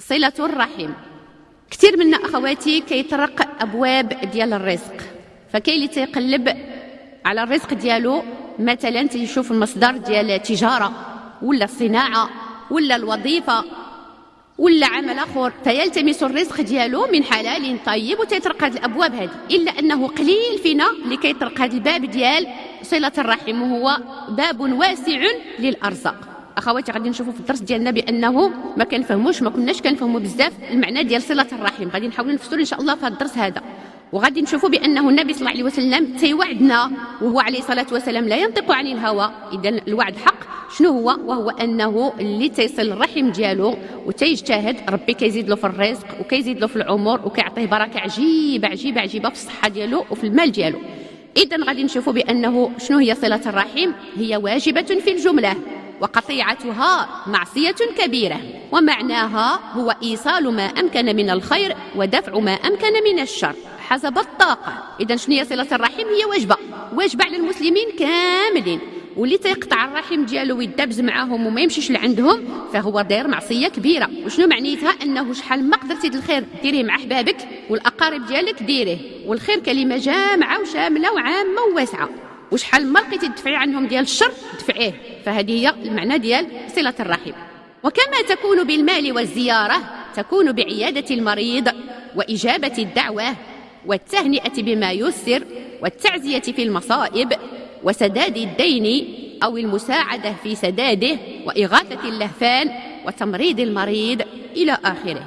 صلة الرحم. كثير منا أخواتي كيطرق أبواب ديال الرزق، فكاين اللي تيقلب على الرزق ديالو، مثلا تيشوف المصدر ديال التجارة ولا الصناعة ولا الوظيفة ولا عمل آخر، فيلتمس الرزق ديالو من حلال طيب وتيطرق هذه الأبواب هذه. إلا أنه قليل فينا اللي كيطرق هذا الباب ديال صلة الرحم، وهو باب واسع للأرزاق. اخواتي غادي نشوفوا في الدرس ديالنا بانه ما كناش كنفهموا بزاف المعنى ديال صله الرحم، غادي نحاولوا نفسروا ان شاء الله في هذا الدرس هذا، وغادي نشوفوا بانه النبي صلى الله عليه وسلم تيوعدنا، وهو عليه الصلاه والسلام لا ينطق عن الهوى، اذا الوعد حق. شنو هو؟ وهو انه اللي تيصل الرحم ديالو وتيجتهد ربي كيزيد له في الرزق وكيزيد له في العمر وكيعطيه بركه عجيبه عجيبه عجيبه في الصحه ديالو وفي المال ديالو. اذا غادي نشوفوا بانه شنو هي صله الرحم. هي واجبه في الجمله، وقطيعتها معصية كبيرة، ومعناها هو إيصال ما أمكن من الخير ودفع ما أمكن من الشر حسب الطاقة. إذن شنو هي صلة الرحم؟ هي واجبة على المسلمين كاملين، واللي تيقطع الرحم ديالو ويدابز معاهم وما يمشيش لعندهم فهو داير معصية كبيرة. وشنو معنيتها؟ أنه شحال ما قدرتي الخير ديريه مع أحبابك والأقارب ديالك ديريه، والخير كلمة جامعة وشاملة وعامة وواسعة، وشحال ما لقيتي تدفعي عنهم ديال الشر دفعيه. فهذه هي المعنى ديال صلة الرحم. وكما تكون بالمال والزيارة تكون بعيادة المريض وإجابة الدعوة والتهنئة بما يسر والتعزية في المصائب وسداد الدين أو المساعدة في سداده وإغاثة اللهفان وتمريض المريض إلى آخره.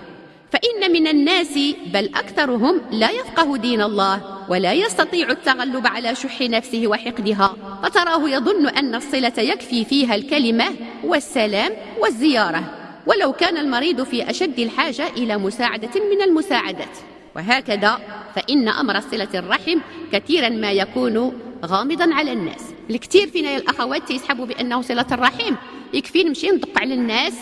فإن من الناس بل أكثرهم لا يفقه دين الله ولا يستطيع التغلب على شح نفسه وحقدها، فتراه يظن أن الصلة يكفي فيها الكلمة والسلام والزيارة، ولو كان المريض في أشد الحاجة إلى مساعدة من المساعدات. وهكذا فإن أمر صلة الرحم كثيرا ما يكون غامضا على الناس. الكثير فينا يا الأخوات يسحبوا بأنه صلة الرحم يكفي نمشي ندق على الناس،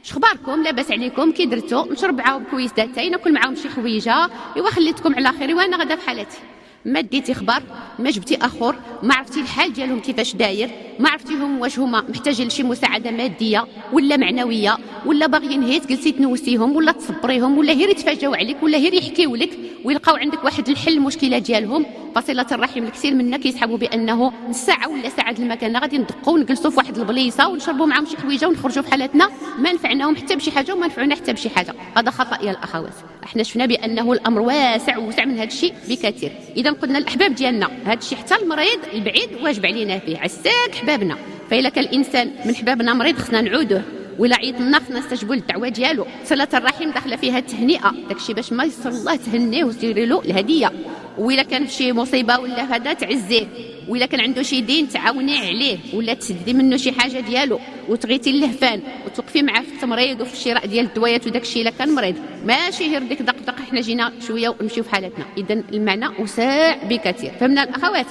شخباركم لاباس عليكم كي درتو، نشرب معاهم كويس داتاي، ناكل معاهم شي حويجه، ايوا خليتكم على خير، وانا غدا في حالتي. ما ديتي خبر، ما جبتي اخر، ما عرفتي الحال ديالهم كيفاش داير، ما عرفتيهم واش هما محتاجين لشي مساعده ماديه ولا معنويه، ولا باغيين هي تجلسي تنوسيهم ولا تصبريهم، ولا هي يتفاجئوا عليك، ولا هي يحكيوا لك ويلقاو عندك واحد الحل المشكله ديالهم. فصله الرحم الكثير منا كيسحبوا بانه ساعه ولا ساعه المكانه غادي ندقوا ونجلسوا في واحد البليصه ونشربوا معاهم شي حويجه ونخرجوا في حالتنا، ما نفعناهم حتى بشي حاجه وما نفعونا حتى بشي حاجه. هذا خطا يا الاخوات. احنا شفنا بانه الامر واسع ووسع من هذا الشيء بكثير. اذا قلنا الاحباب ديالنا هذا الشيء حتى المريض البعيد واجب علينا فيه، عساك حبابنا. فإلا كان الانسان من حبابنا مريض خصنا نعودوه، ولا عيط لنا خصنا نستجيبوا للدعوه ديالو. صله الرحم داخله فيها التهنئه، داكشي باش ما يصل الله تهنيه وديري له الهديه، وإلا كان في شي مصيبه ولا هذا تعزيه، وإلا كان عنده شي دين تعاوني عليه، ولا تسدي منه شي حاجه ديالو وتغيتي اللهفان وتوقفي معاه في التمريض وفي الشراء ديال الدويات وداكشي. الا كان مريض ماشي غير ديك دق احنا جينا شويه ونمشيو في حالتنا. اذا المعنى وسع بكثير. فهمنا الاخوات؟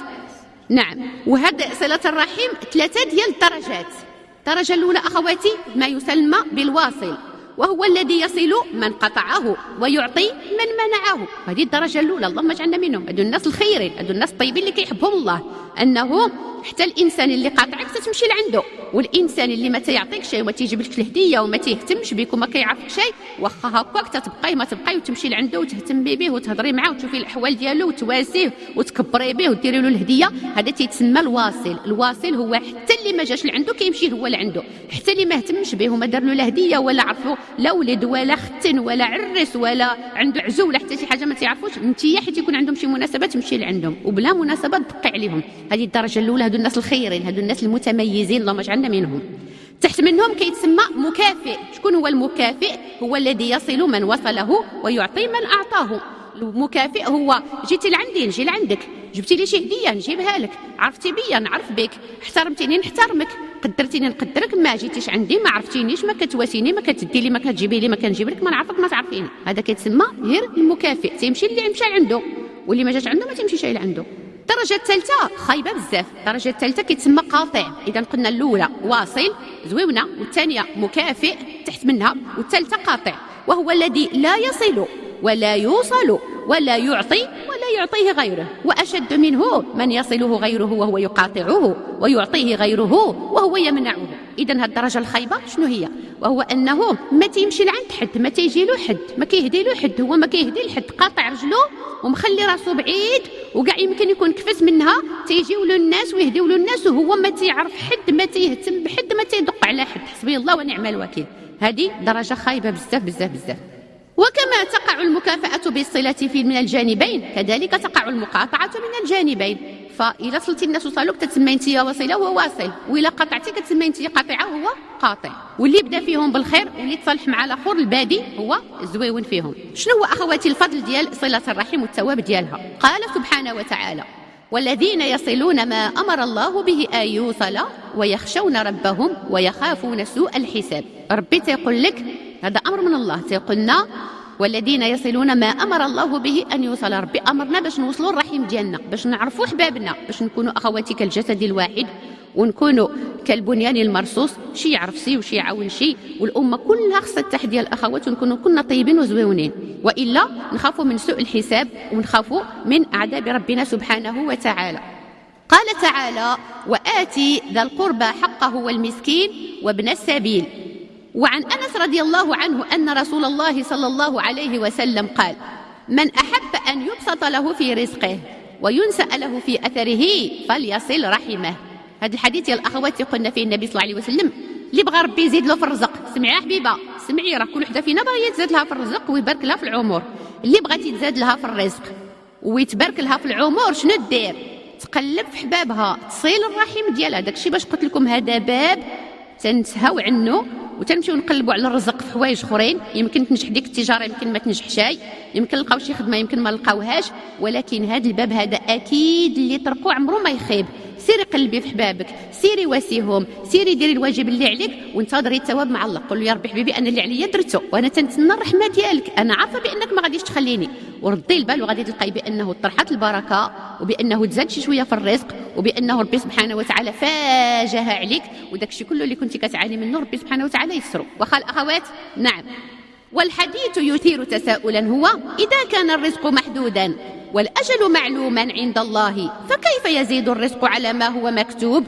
نعم. وهذا صله الرحم 3 ديال الدرجات. الدرجه الاولى اخواتي ما يسمى بالواصل، وهو الذي يصل من قطعه ويعطي من منعه. هذه الدرجه الاولى، اللهم اجعلنا منهم. هذو الناس الخيرين، هذو الناس الطيبين اللي كيحبهم الله، انه حتى الانسان اللي قاطعك تمشي لعنده، والانسان اللي ما تيعطيك شيء وما تيجيبلكش الهديه وما تيهتمش بك وما كيعرفك شيء، واخا هكاك تتبقاي ما تبقاي وتمشي لعنده وتهتمي به وتهضري معاه وتشوفي الاحوال ديالو وتواسيه وتكبري به وديري له الهديه. هذا تيتسمى الواصل. الواصل هو حتى اللي ما جاش لعنده كيمشي هو لعنده، حتى اللي ما اهتمش به وما دار له الهديه ولا عرفوا لا ولد ولا ختن ولا عرس ولا عنده عزو ولا حتى شي حاجه ما تعرفوش، انتيا حيت يكون عندهم شي مناسبه تمشي لعندهم وبلا مناسبه تدقي عليهم. هذه الدرجه الاولى. هذو الناس الخيرين، هذو الناس المتميزين، اللهم اجعلنا منهم. تحت منهم كيتسمى مكافئ. شكون هو المكافئ؟ هو الذي يصل من وصله ويعطي من اعطاه. المكافئ هو جيتي لعندي نجي لعندك، جبتي لي شي هديه نجيبها لك، عرفتي بيا نعرف بك، احترمتيني نحترمك، قدرتيني نقدرك، ما جيتيش عندي ما عرفتينيش ما كتواسيني ما كتدي لي ما كتجيبي لي ما كنجيب لك، ما نعرفك ما تعرفيني. هذا كيتسمى غير المكافئ. تيمشي اللي مشى عنده، واللي ما جاش عنده ما تمشيش عنده. الدرجه الثالثه خايبه بزاف. الدرجه الثالثه كيتسمى قاطع. اذا قلنا الاولى واصل زويونه، والثانيه مكافئ تحت منها، والثالثه قاطع، وهو الذي لا يصل ولا يوصل ولا يعطي ولا يعطيه غيره. واشد منه من يصله غيره وهو يقاطعه ويعطيه غيره وهو يمنعه. اذا هاد الدرجه الخايبه شنو هي؟ وهو انه ما تيمشي لعند حد، ما تيجي له حد، ما كيهدي له حد، هو ما كيهدي لحد، قاطع رجله ومخلي راسو بعيد، وكاع يمكن يكون كفس منها، تيجيو له الناس ويهديو له الناس وهو ما تيعرف حد، ما تيهتم بحد، ما تيدق على حد. حسبي الله ونعم الوكيل. هذه درجه خايبه بزاف بزاف بزاف. وكما تقع المكافأة بالصلة من الجانبين كذلك تقع المقاطعة من الجانبين. فإلا صلتي الناس وصلوك تتسمى انت واصلة وهو واصل، وإلا قطعتي كتسمى انت قاطعة وهو قاطع. واللي بدا فيهم بالخير واللي تصالح مع الاخر البادي هو زويون فيهم. شنو هو اخواتي الفضل ديال صلة الرحم والثواب ديالها؟ قال سبحانه وتعالى: والذين يصلون ما أمر الله به أن يوصل ويخشون ربهم ويخافون سوء الحساب. ربي تيقول لك هذا أمر من الله، تيقولنا والذين يصلون ما أمر الله به أن يوصل. ربي أمرنا باش نوصلوا الرحم ديالنا، باش نعرفوا حبابنا، باش نكونوا أخواتي كالجسد الواحد ونكونوا كالبنيان المرصوص، شي يعرف شي وشي يعاون شي، والأمة كلها خصها تحدي الأخوات ونكونوا كلنا طيبين وزويونين، وإلا نخافوا من سوء الحساب ونخافوا من عذاب ربنا سبحانه وتعالى. قال تعالى: وآتي ذا القربى حقه والمسكين وابن السبيل. وعن أنس رضي الله عنه أن رسول الله صلى الله عليه وسلم قال: من أحب أن يبسط له في رزقه وينسأ له في أثره فليصل رحمه. هذا الحديث يا الأخوات قلنا فيه النبي صلى الله عليه وسلم اللي بغى ربي يزيد له في الرزق، سمعي يا حبيبة سمعي، راه كل وحده فينا باغيه تزاد لها في الرزق ويبارك لها في العمر. اللي بغاتي تزاد لها في الرزق ويتبارك لها في العمر شنو دير؟ تقلب في حبابها، تصيل الرحم ديالها. داكشي باش قلت لكم هذا باب تنسهاو عنه وتنمشيو نقلبوا على الرزق في حوايج اخرين. يمكن تنجح ديك التجاره، يمكن ما تنجح شيء، يمكن نلقاو شي خدمه، يمكن ما نلقاوهاش، ولكن هذا الباب هذا اكيد اللي طرقوا عمره ما يخيب. سيري قلبي في حبابك، سيري واسيهم، سيري ديري الواجب اللي عليك وانتظري الثواب مع الله. قول له يا ربي حبيبي انا اللي عليا درته وانا تنتسنى الرحمه ديالك، انا عارفه بانك ما غاديش تخليني، وردي البال وغادي تلقاي بانه طرحت البركه وبانه تزاد شي شويه في الرزق وبانه ربي سبحانه وتعالى فاجها عليك، وداك الشيء كله اللي كنتي كتعاني منه ربي سبحانه وتعالى يسره. واخا الاخوات نعم. والحديث يثير تساؤلا هو: اذا كان الرزق محدودا والأجل معلوما عند الله فكيف يزيد الرزق على ما هو مكتوب؟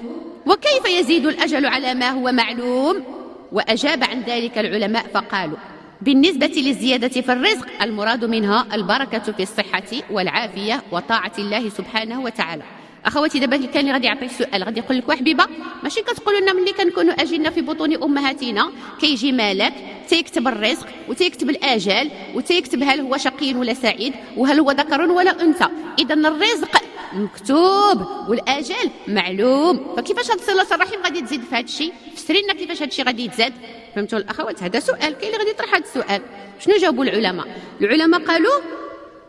وكيف يزيد الأجل على ما هو معلوم؟ وأجاب عن ذلك العلماء فقالوا: بالنسبة للزيادة في الرزق المراد منها البركة في الصحة والعافية وطاعة الله سبحانه وتعالى. اخواتي دابا اللي كان غادي يعطي السؤال غادي يقول لك وحبيبه ماشي كتقولوا لنا ملي كنكونوا اجلنا في بطون امهاتنا كيجي مالك تيكتب الرزق وتيكتب الاجال وتيكتب هل هو شقي ولا سعيد وهل هو ذكر ولا انثى، اذا الرزق مكتوب والاجل معلوم، فكيفاش هاد صله الرحم غادي تزيد في هذا الشيء؟ فسري لنا كيفاش هذا الشيء غادي يتزاد. فهمتوا الاخوات؟ هذا سؤال كاين اللي غادي يطرح هذا السؤال. شنو جاوبوا العلماء؟ العلماء قالوا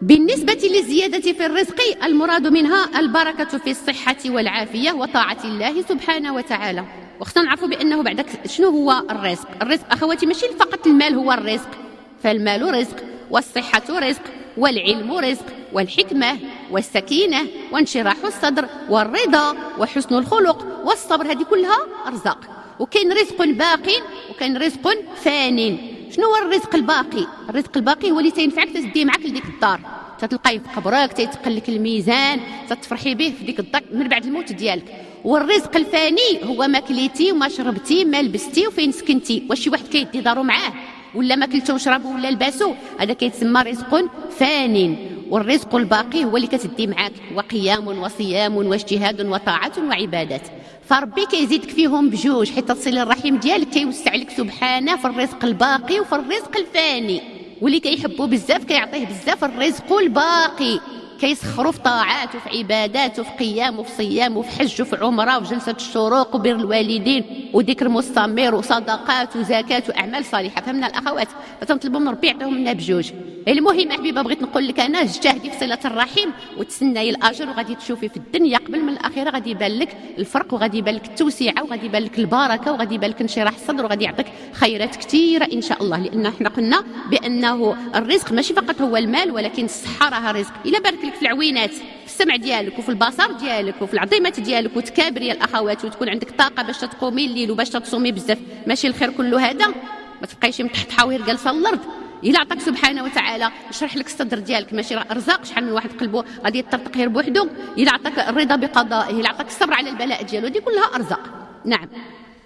بالنسبة للزيادة في الرزق المراد منها البركة في الصحة والعافية وطاعة الله سبحانه وتعالى. وخصنا نعرفوا بأنه بعدك شنو هو الرزق؟ الرزق أخواتي ماشي فقط المال هو الرزق، فالمال رزق والصحة رزق والعلم رزق والحكمة والسكينة وانشراح الصدر والرضا وحسن الخلق والصبر، هذه كلها أرزاق. وكاين رزق باق وكاين رزق فان. شنو هو الرزق الباقي؟ الرزق الباقي هو اللي تينفعك تديه معك لديك الدار، تتلقايه في قبرك، تيتقل لك الميزان، تتفرحي به في ديك الدار من بعد الموت ديالك. والرزق الفاني هو ما كليتي وما شربتي ما لبستي وفين سكنتي، واش شي واحد كيدي دارو معاه ولا ما كلتو وشربوا ولا لباسوا، هذا كيتسمى رزق فان. والرزق الباقي هو اللي كتدي معاك، وقيام وصيام واجتهاد وطاعة وعبادات. فربي كيزيدك فيهم بجوج، حيت تصل الرحم ديالك كيوسع لك سبحانه في الرزق الباقي وفي الرزق الفاني. واللي كيحبوا بزاف كيعطيه بزاف الرزق الباقي، كيسخروا في طاعات وفي عبادات وفي قيام وفي صيام وفي حج وفي عمره وفي جلسه الشروق وبر الوالدين وذكر مستمر وصدقات وزكاه واعمال صالحه. فهمنا الاخوات؟ فتنطلبوا من ربي يعطيهم لنا بجوج. المهم يا حبيبه بغيت نقول لك انا اجتهدي في صله الرحم وتسناي الاجر، وغادي تشوفي في الدنيا قبل من الاخره غادي يبان لك الفرق وغادي يبان لك التوسعه وغادي يبان لك البركه وغادي يبان لك انشراح الصدر وغادي يعطيك خيرات كثيره ان شاء الله. لان احنا قلنا بانه الرزق ماشي فقط هو المال، ولكن الصحه راها رزق. الا بارك لك في العوينات في السمع ديالك وفي البصر ديالك وفي العظيمات ديالك وتكابري يا الاخوات وتكون عندك طاقه باش تقومي الليل وباش تصومي بزاف، ماشي الخير كله هذا ما تبقايش من تحت حاوير جالسه الارض. الا عطاك سبحانه وتعالى يشرح لك الصدر ديالك، ماشي ارزاق شحال من واحد قلبه غادي يطرطق غير بوحدو، الا عطاك الرضا بقضائه، الا عطاك الصبر على البلاء ديالو، دي كلها ارزاق. نعم.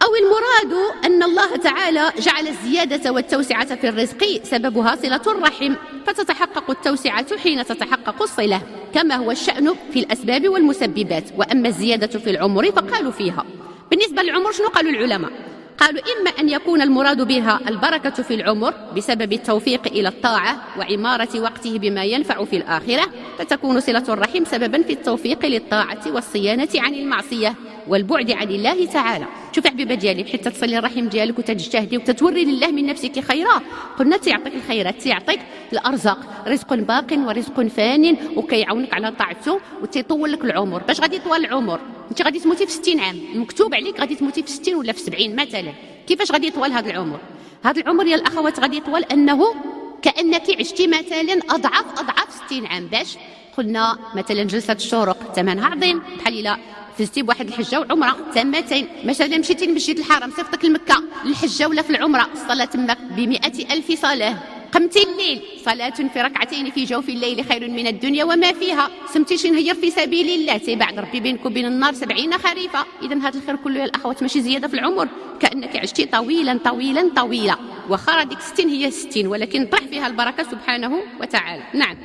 أو المراد أن الله تعالى جعل الزيادة والتوسعة في الرزق سببها صلة الرحم، فتتحقق التوسعة حين تتحقق الصلة، كما هو الشأن في الأسباب والمسببات. وأما الزيادة في العمر فقالوا فيها. بالنسبة للعمر شنو قالوا العلماء؟ قالوا إما أن يكون المراد بها البركة في العمر بسبب التوفيق إلى الطاعة وعمارة وقته بما ينفع في الآخرة، فتكون صلة الرحم سببا في التوفيق للطاعة والصيانة عن المعصية والبعد عن الله تعالى. شوف حبيبه ديالي، حتى تصلي الرحم ديالك وتجتهدي وتتوري لله من نفسك خيرا، قلنا تيعطيك الخيرات، تيعطيك الارزاق، رزق باق ورزق فان، وكيعاونك على طاعته وتيطول لك العمر. باش غادي يطول العمر؟ انت غادي تموتي في 60 عام، مكتوب عليك غادي تموتي في 60 ولا في 70 مثلا. كيفاش غادي يطول هذا العمر؟ هذا العمر يا الاخوات غادي يطول انه كانك عشتي مثلا اضعاف 60 عام. باش قلنا مثلا جلسه الشروق ثمنها عظيم، بحال الا فزتي بواحد الحجه وعمره تامتين. مثلا مشيتي للمسجد الحرام، صيفطك لمكه للحجه ولا في العمره، الصلاه تماك ب100,000 صلاه. قمتي الليل، صلاة في ركعتين في جوف الليل خير من الدنيا وما فيها. سمتي شي نهير في سبيل الله، تيبعد ربي بينك وبين النار 70 خريفا. اذا هذا الخير كله يا الاخوات ماشي زياده في العمر، كانك عشتي طويلا طويلا طويلا. واخا ديك 60 هي 60، ولكن طرح فيها البركه سبحانه وتعالى. نعم،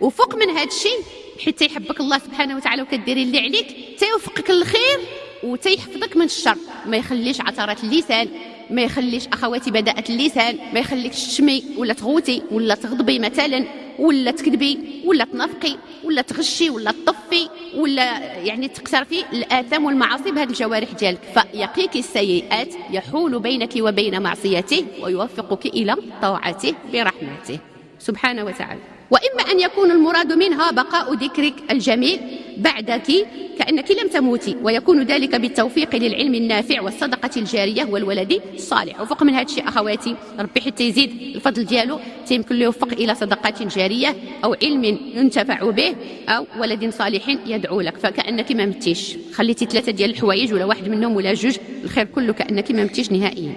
وفوق من هذا الشيء حتى يحبك الله سبحانه وتعالى وكديري اللي عليك، تيوفقك الخير وتيحفظك من الشر. ما يخليش عثرات اللسان، ما يخليش اخواتي بدأت اللسان، ما يخليكش تشمي ولا تغوتي ولا تغضبي مثلا ولا تكذبي ولا تنافقي ولا تغشي ولا تطفي ولا يعني تقترفي الاثام والمعاصي بهذه الجوارح ديالك. فيقيك السيئات، يحول بينك وبين معصيته ويوفقك الى طاعته برحمته سبحانه وتعالى. وإما أن يكون المراد منها بقاء ذكرك الجميل بعدك كأنك لم تموتي، ويكون ذلك بالتوفيق للعلم النافع والصدقة الجارية والولد الصالح. وفوق من هذا الشيء أخواتي ربي حتى يزيد الفضل ديالو، يمكن له يوفق إلى صدقات جارية أو علم ينتفع به أو ولد صالح يدعو لك، فكأنك ما متيش، خليتي 3 ديال الحوايج ولا واحد منهم ولا 2، الخير كله كأنك ما متيش نهائيا.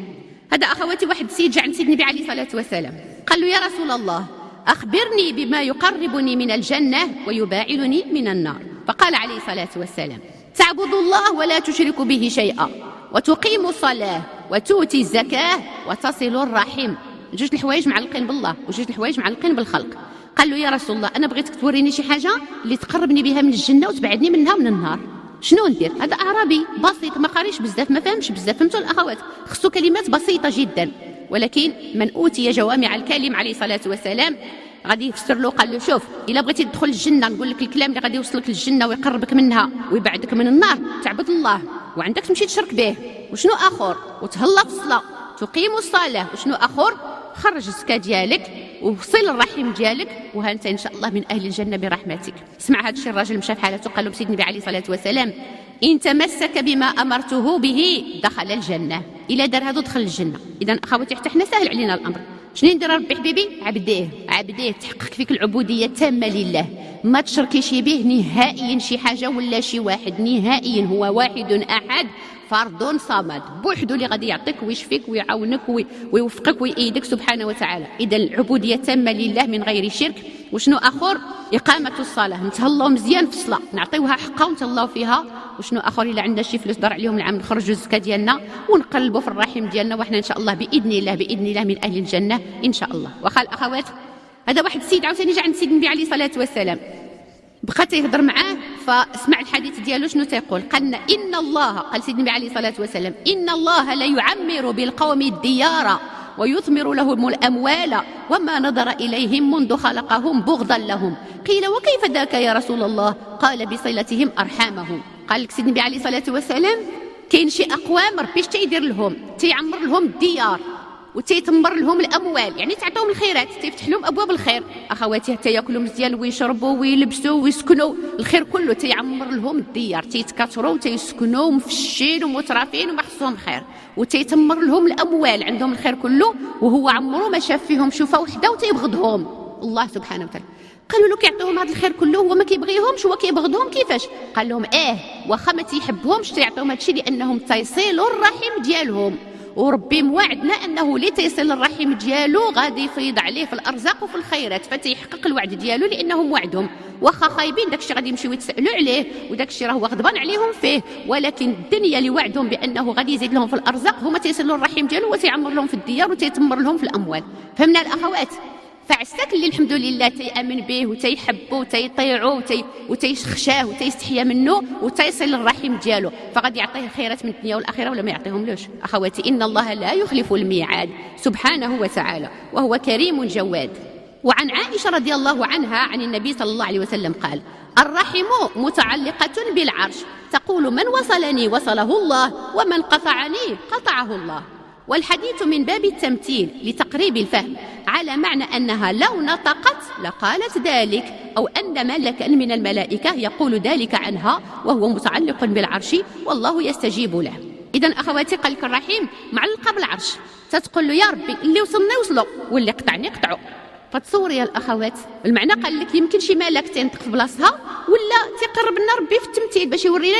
هذا أخواتي واحد السيد جاء عند سيدنا النبي عليه الصلاة والسلام، قال له: يا رسول الله، أخبرني بما يقربني من الجنة ويباعدني من النار. فقال عليه الصلاة والسلام: تعبد الله ولا تشرك به شيئا، وتقيم الصلاة، وتؤتي الزكاة، وتصل الرحم. 2 الحوايج معلقين بالله و2 الحوايج معلقين بالخلق. قال له: يا رسول الله، أنا بغيتك توريني شي حاجة اللي تقربني بها من الجنة وتبعدني منها من النار، شنو ندير؟ هذا أعرابي بسيط ما قاريش بزاف، ما فهمش بزاف. فهمتوا الأخوات؟ خصو كلمات بسيطة جدا، ولكن من أوتي جوامع الكلم عليه الصلاة والسلام غادي يفسر له. قال له: شوف، إلا بغيتي تدخل الجنة، نقول لك الكلام اللي غادي يوصلك للجنة ويقربك منها ويبعدك من النار: تعبد الله وعندك تمشي تشرك به، وشنو آخر؟ وتهلا في الصلاة، تقيم الصلاة، وشنو آخر؟ خرج الزكاة ديالك وصل الرحم ديالك، وها انت ان شاء الله من اهل الجنه برحمتك. اسمع هذا الشيء، الراجل مشى في حالته قال له سيدنا النبي عليه الصلاه والسلام: ان تمسك بما امرته به دخل الجنه. الى دار هذا دخل الجنه. اذا اخواتي حتى حنا سهل علينا الامر. شنو ندير ربي حبيبي؟ عبديه تحقق فيك العبوديه التامه لله، ما تشركيش به نهائيا شي حاجه ولا شي واحد نهائيا. هو واحد احد فرد صمد، بوحده اللي غادي يعطيك ويشفيك ويعاونك ويوفقك ويأيدك سبحانه وتعالى. اذا العبوديه التامه لله من غير شرك. وشنو اخر؟ اقامه الصلاه، نتهلاو مزيان في الصلاه، نعطيوها حقها ونتهلاو فيها. وشنو اخر؟ الا عندنا شي فلوس دار عليهم العام نخرجوا الزكاه ديالنا ونقلبوا في الرحم ديالنا، وحنا ان شاء الله باذن الله من اهل الجنه ان شاء الله. واخا الاخوات، هذا واحد السيد عاوتاني جا عند سيدنا النبي عليه الصلاه والسلام، بقى تيهضر معاه، فاسمع الحديث ديالو شنو تيقول. قالنا: ان الله، قال سيدنا النبي عليه الصلاه والسلام: ان الله لا يعمر بالقوم الديار ويثمر لهم الاموال وما نظر اليهم منذ خلقهم بغضا لهم. قيل: وكيف ذاك يا رسول الله؟ قال: بصلتهم ارحامهم. قال لك سيدنا النبي عليه الصلاه والسلام: كاين شي اقوام ربي اش تيدير لهم؟ تيعمر لهم الديار وتيتمر لهم الاموال، يعني تعطيهم الخيرات، تيفتح لهم ابواب الخير اخواتي، حتى ياكلوا مزيان ويشربوا ويلبسوا ويسكنوا، الخير كله تيعمر لهم الديار، تيتكاثروا وتيسكنوا مفشين ومترافين وما خصهم خير، وتيتمر لهم الاموال، عندهم الخير كله، وهو عمره ما شاف فيهم شوفه وحده وتيبغضهم الله سبحانه وتعالى. قالوا له: كيعطيهم هذا الخير كله هو ما كيبغيهمش، هو كيبغضهم كيفاش؟ قال لهم: واخا ما تيحبهمش تيعطيهم هذا الشيء لانهم تيصلوا الرحم ديالهم، وربي موعدنا انه اللي تيصل الرحم ديالو غادي يفيض عليه في الارزاق وفي الخيرات، فتيحقق الوعد ديالو لانهم وعدهم. واخا خايبين داكشي غادي يمشيو يتسالوا عليه وداكشي راه هو غضبان عليهم فيه، ولكن الدنيا اللي وعدهم بانه غادي يزيد لهم في الارزاق هما تيصلوا الرحم ديالو وتيعمر لهم في الديار وتيتمر لهم في الاموال. فهمنا الاخوات؟ فعساك اللي الحمد لله تيامن به وتيحبه وتيطيعه وتيخشاه وتيستحيا منه وتيصل الرحم ديالو، فغادي يعطيه الخيرات من الدنيا والاخره ولا ما يعطيهملوش؟ اخواتي ان الله لا يخلف الميعاد سبحانه وتعالى وهو كريم جواد. وعن عائشه رضي الله عنها عن النبي صلى الله عليه وسلم قال: الرحم متعلقه بالعرش، تقول من وصلني وصله الله ومن قطعني قطعه الله. والحديث من باب التمثيل لتقريب الفهم، على معنى أنها لو نطقت لقالت ذلك، أو أن ملكا من الملائكة يقول ذلك عنها وهو متعلق بالعرش والله يستجيب له. إذن أخواتي قال لك الرحيم معلقة بالعرش، تتقول له يا ربي اللي وصلني وصلوا واللي قطعني قطعوا. فتصوري يا الاخوات المعنى قال لك يمكن شي ملاك تنطق في بلاصتها ولا تيقرب لنا ربي في التمثيل باش يورينا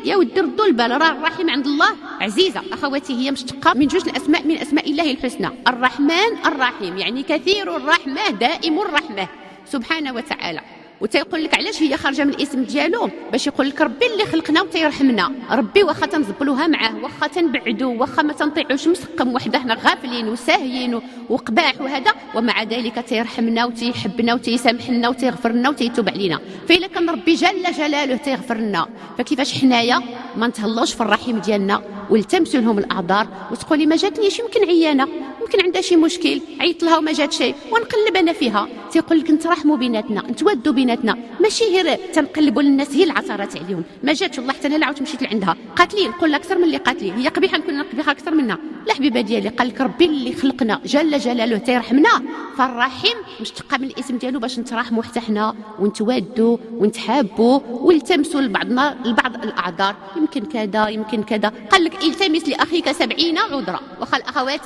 يا ودي ردوا البال، راه الرحيم عند الله عزيزه. اخواتي هي مشتقه من جوج الاسماء من اسماء الله الحسنى، الرحمن الرحيم، يعني كثير الرحمه دائم الرحمه سبحانه وتعالى. وتيقول لك علاش هي خارجه من الاسم ديالو؟ باش يقول لك ربي اللي خلقنا وتيرحمنا، ربي واخا تنزبلوها معاه، واخا تنبعدوا، واخا ما تنطيعوش مسقم وحده حنا غافلين وساهيين وقباح وهذا، ومع ذلك تيرحمنا وتيحبنا وتيسامحنا وتيغفر وتيتوب علينا. فإلا كان ربي جل جلاله تيغفر لنا، فكيفاش حنايا ما نتهلاوش في الرحيم ديالنا والتمسوا لهم الاعذار وتقولي ما جاتنيش، يمكن عيانه، يمكن عندها شي مشكل عيط لها وما جات شيء ونقلب انا فيها. تيقول لك نترحموا بيناتنا نتودوا بيناتنا، ماشي غير تنقلبوا للناس هي العثرات عليهم، ما جاتش والله حتى انا لا عاودت مشيت لعندها قالت لي نقول لها اكثر من اللي قالت لي، هي قبيحه نكون قبيحه اكثر منها. لا حبيبه ديالي، قال لك ربي اللي خلقنا جل جلاله تيرحمنا، فالرحيم مشتقه من الاسم ديالو باش نتراحموا حتى حنا ونتوادوا ونتحابوا ونلتمسوا لبعضنا البعض الاعذار، يمكن كذا يمكن كذا. قال لك التمس لاخيك 70 عذرا. واخا الاخوات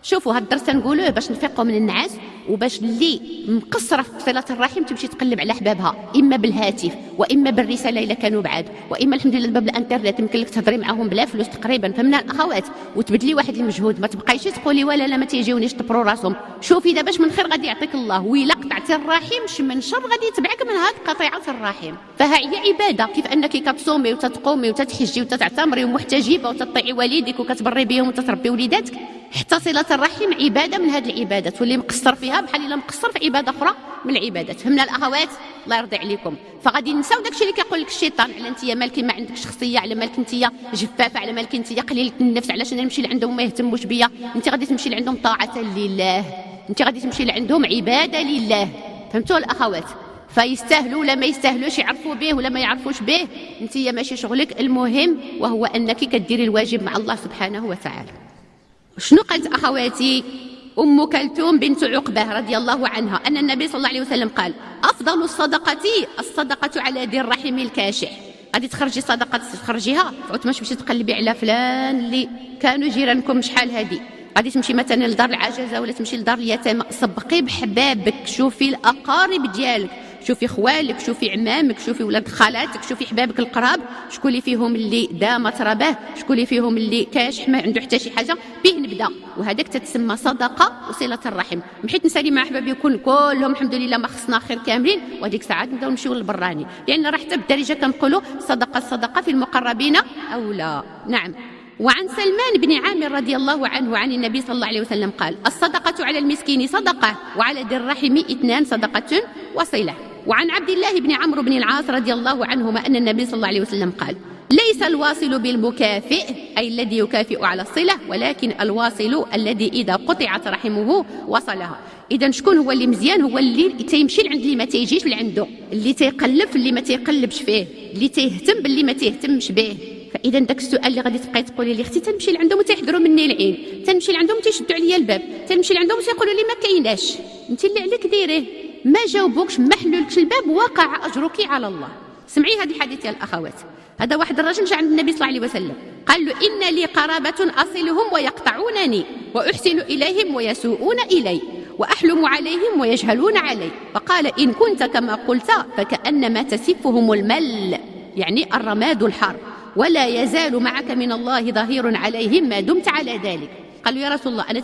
شوفوا هاد الدرس نقولوه باش نفيقوا من النعاس، وباش اللي مقصره في صله الرحم تمشي تقلب على احبابها، اما بالهاتف واما بالرساله الا كانوا بعاد، واما الحمد لله باب الانترنت يمكن لك تهضري معاهم بلا فلوس تقريبا. فهمنا الاخوات؟ وتبدلي واحد المجهود، ما تبقايش تقولي ولا لا ما تيجيونيش طبروا راسهم. شوفي دابا من خير غادي يعطيك الله، وإلا قطعتي الرحم من شر غادي يتبعك من هاد قطيعه الرحم. فهي عباده، كيف انك كتصومي وتتقومي وتتحجي وتتعتمري ومحتجبه وتطيعي والديك وكتبري بهم وتتربي وليداتك، حتى صله الرحم عباده من هذه العبادات، واللي مقصر فيها بحال الا مقصر في عباده اخرى من العبادات. فهمنا الاخوات؟ الله يرضي عليكم. فغادي نساو داكشي اللي كيقول لك الشيطان على انت مالكي ما عندك شخصيه، على مالك انت جفافه، على مالك انت قليله النفس، علاش انا نمشي لعندهم ما يهتموش بيا. انت غادي تمشي لعندهم طاعه لله، انت غادي تمشي لعندهم عباده لله. فهمتوا الاخوات؟ فيستاهلوا ولا ما يستاهلوش، يعرفوا به ولا ما يعرفوش به، انت ماشي شغلك. المهم وهو انك كديري الواجب مع الله سبحانه وتعالى. شنو قالت اخواتي ام كلثوم بنت عقبه رضي الله عنها ان النبي صلى الله عليه وسلم قال: افضل الصدقه على ذي الرحم الكاشح. غادي تخرجي صدقه تخرجيها، ما تمشي تقلبي على فلان اللي كانوا جيرانكم شحال هذه، غادي تمشي مثلا لدار العجزه ولا تمشي لدار اليتامى، سبقي بحبابك، شوفي الاقارب ديالك، شوفي خوالك، شوفي عمامك، شوفي ولاد خالاتك، شوفي حبابك القراب، شكون اللي فيهم اللي دامت رباه، شكون اللي فيهم اللي كاشح ما عنده حتى شي حاجه، به نبدا. وهذاك تتسمى صدقه وصله الرحم. محيت نسالي مع احبابي يكون كلهم الحمد لله ما خصنا خير كاملين، وهذيك ساعات نبداو نمشيو للبراني، لان راه حتى بالدارجه كنقولوا الصدقه في المقربين اولى. نعم. وعن سلمان بن عامر رضي الله عنه عن النبي صلى الله عليه وسلم قال: الصدقه على المسكين صدقه، وعلى ذي الرحم 2 صدقه وصله. وعن عبد الله بن عمرو بن العاص رضي الله عنهما أن النبي صلى الله عليه وسلم قال: ليس الواصل بالمكافئ، أي الذي يكافئ على الصلة، ولكن الواصل الذي إذا قطعت رحمه وصلها. إذا شكون هو اللي مزيان؟ هو اللي تيمشي لعند اللي ما تيجيش لعنده، اللي تيقلب في اللي ما تيقلبش فيه، اللي تيهتم باللي ما تيهتمش به. فاذا داك السؤال اللي غادي تبقاي تقولي لي اختي تنمشي لعندهم وتيحضروا مني العين، تنمشي لعندهم تيشدوا عليا الباب، تنمشي لعندهم تيقولوا لي ما كايناش، انت اللي عليك ديريه، ما جاوبوكش ما حلولكش الباب، وقع اجرك على الله. سمعي هذه الحديث يا الاخوات. هذا واحد الرجل جاء عند النبي صلى الله عليه وسلم قال له: ان لي قرابه اصلهم ويقطعونني، واحسن اليهم ويسوءون الي، واحلم عليهم ويجهلون علي. فقال: ان كنت كما قلت فكانما تسفهم المل، يعني الرماد الحار، ولا يزال معك من الله ظهير عليهم ما دمت على ذلك. قالوا يا رسول الله انا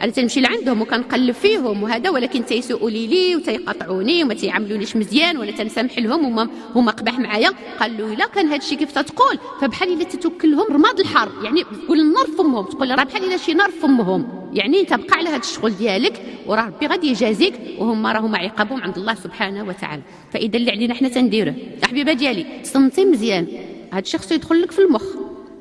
تنمشي لعندهم وكنقلب فيهم وهذا، ولكن تيسوءوا لي وتيقطعوني وما تيعاملونيش مزيان وانا تنسامح لهم هما قبح معايا. قال له الا كان هذا الشيء كيف تتقول فبحال الا تتوكلهم رماد الحر، يعني تقول النار في فمهم، تقول راه بحال الا شي نار في فمهم، يعني تبقى على هذا الشغل ديالك وراه ربي غادي يجازيك وهما راهم عقابهم عند الله سبحانه وتعالى. فاذا اللي علينا حنا تنديروه حبيبه ديالي تصنتي مزيان، هذا الشخص يدخل لك في المخ،